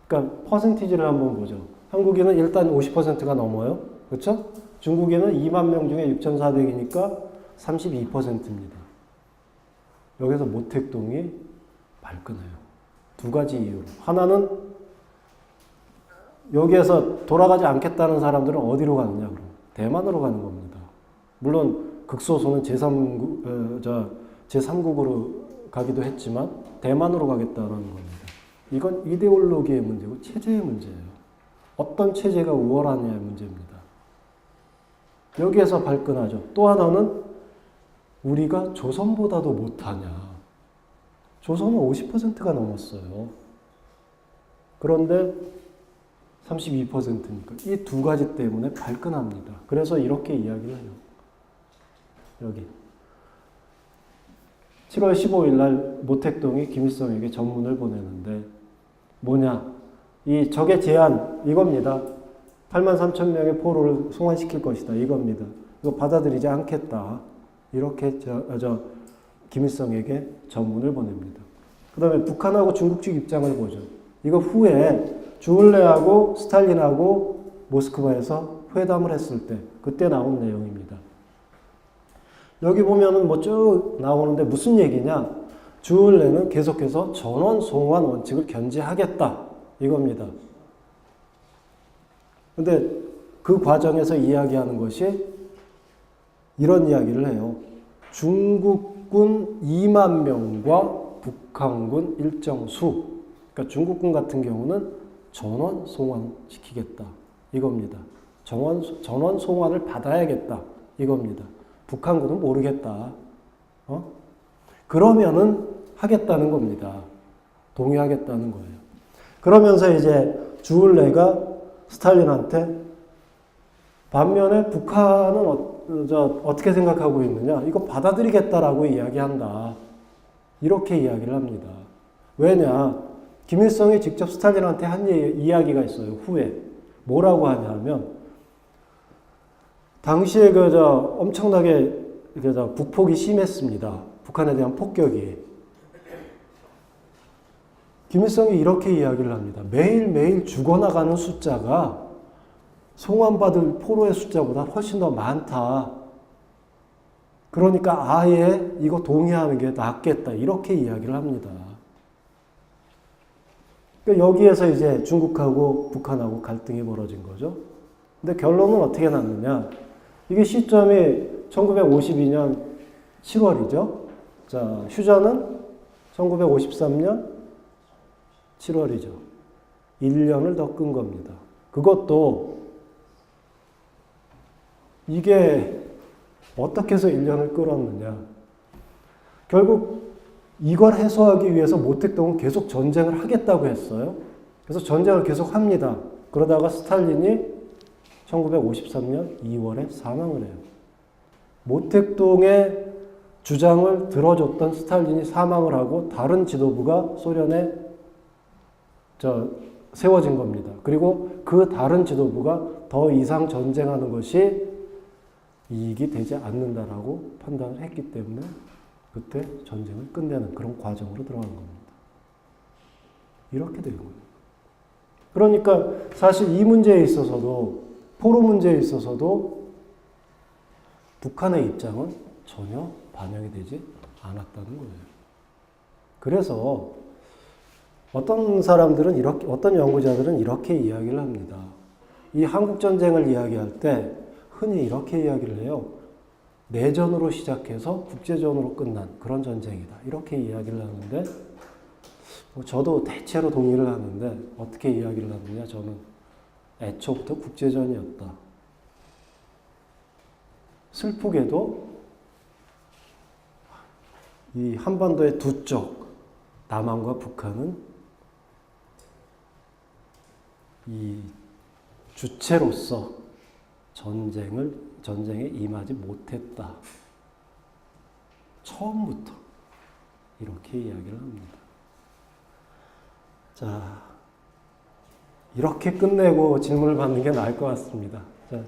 그러니까 퍼센티지를 한번 보죠. 한국인은 일단 50%가 넘어요. 그렇죠? 중국인은 2만 명 중에 6,400이니까 32%입니다. 여기서 모택동이 발끈해요. 두 가지 이유로. 하나는 여기에서 돌아가지 않겠다는 사람들은 어디로 가느냐, 그럼. 대만으로 가는 겁니다. 물론 극소수는 제3국으로 가기도 했지만 대만으로 가겠다는 겁니다. 이건 이데올로기의 문제고 체제의 문제예요. 어떤 체제가 우월하냐의 문제입니다. 여기에서 발끈하죠. 또 하나는 우리가 조선보다도 못하냐. 조선은 50%가 넘었어요. 그런데 32%니까 이 두 가지 때문에 발끈합니다. 그래서 이렇게 이야기를 해요. 여기 7월 15일 날 모택동이 김일성에게 전문을 보내는데 뭐냐? 이 적의 제안 이겁니다. 83,000명의 포로를 송환시킬 것이다. 이겁니다. 이거 받아들이지 않겠다. 이렇게 김일성에게 전문을 보냅니다. 그 다음에 북한하고 중국 측 입장을 보죠. 이거 후에 주울레하고 스탈린하고 모스크바에서 회담을 했을 때 그때 나온 내용입니다. 여기 보면은 뭐 쭉 나오는데 무슨 얘기냐? 주울레는 계속해서 전원 송환 원칙을 견지하겠다. 이겁니다. 근데 그 과정에서 이야기하는 것이 이런 이야기를 해요. 중국군 2만 명과 북한군 일정 수. 그러니까 중국군 같은 경우는 전원 송환시키겠다. 이겁니다. 전원 송환을 받아야겠다. 이겁니다. 북한군은 모르겠다. 그러면은 하겠다는 겁니다. 동의하겠다는 거예요. 그러면서 이제 주울레가 스탈린한테 반면에 북한은 어떻게 생각하고 있느냐? 이거 받아들이겠다라고 이야기한다. 이렇게 이야기를 합니다. 왜냐? 김일성이 직접 스탈린한테 한 이야기가 있어요. 후에. 뭐라고 하냐면 당시에 엄청나게 북폭이 심했습니다. 북한에 대한 폭격이. 김일성이 이렇게 이야기를 합니다. 매일매일 죽어나가는 숫자가 송환받을 포로의 숫자보다 훨씬 더 많다. 그러니까 아예 이거 동의하는 게 낫겠다. 이렇게 이야기를 합니다. 그러니까 여기에서 이제 중국하고 북한하고 갈등이 벌어진 거죠. 근데 결론은 어떻게 났느냐. 이게 시점이 1952년 7월이죠. 자, 휴전은 1953년 7월이죠. 1년을 더 끈 겁니다. 그것도 이게 어떻게 해서 1년을 끌었느냐. 결국 이걸 해소하기 위해서 모택동은 계속 전쟁을 하겠다고 했어요. 그래서 전쟁을 계속 합니다. 그러다가 스탈린이 1953년 2월에 사망을 해요. 모택동의 주장을 들어줬던 스탈린이 사망을 하고 다른 지도부가 소련에 세워진 겁니다. 그리고 그 다른 지도부가 더 이상 전쟁하는 것이 이익이 되지 않는다라고 판단을 했기 때문에 그때 전쟁을 끝내는 그런 과정으로 들어간 겁니다. 이렇게 되는 거예요. 그러니까 사실 이 문제에 있어서도, 포로 문제에 있어서도 북한의 입장은 전혀 반영이 되지 않았다는 거예요. 그래서 어떤 사람들은 이렇게, 어떤 연구자들은 이렇게 이야기를 합니다. 이 한국전쟁을 이야기할 때 흔히 이렇게 이야기를 해요. 내전으로 시작해서 국제전으로 끝난 그런 전쟁이다. 이렇게 이야기를 하는데, 저도 대체로 동의를 하는데, 어떻게 이야기를 하느냐, 저는 애초부터 국제전이었다. 슬프게도 이 한반도의 두 쪽, 남한과 북한은 이 주체로서 전쟁에 임하지 못했다. 처음부터 이렇게 이야기를 합니다. 자, 이렇게 끝내고 질문을 받는 게 나을 것 같습니다. 자,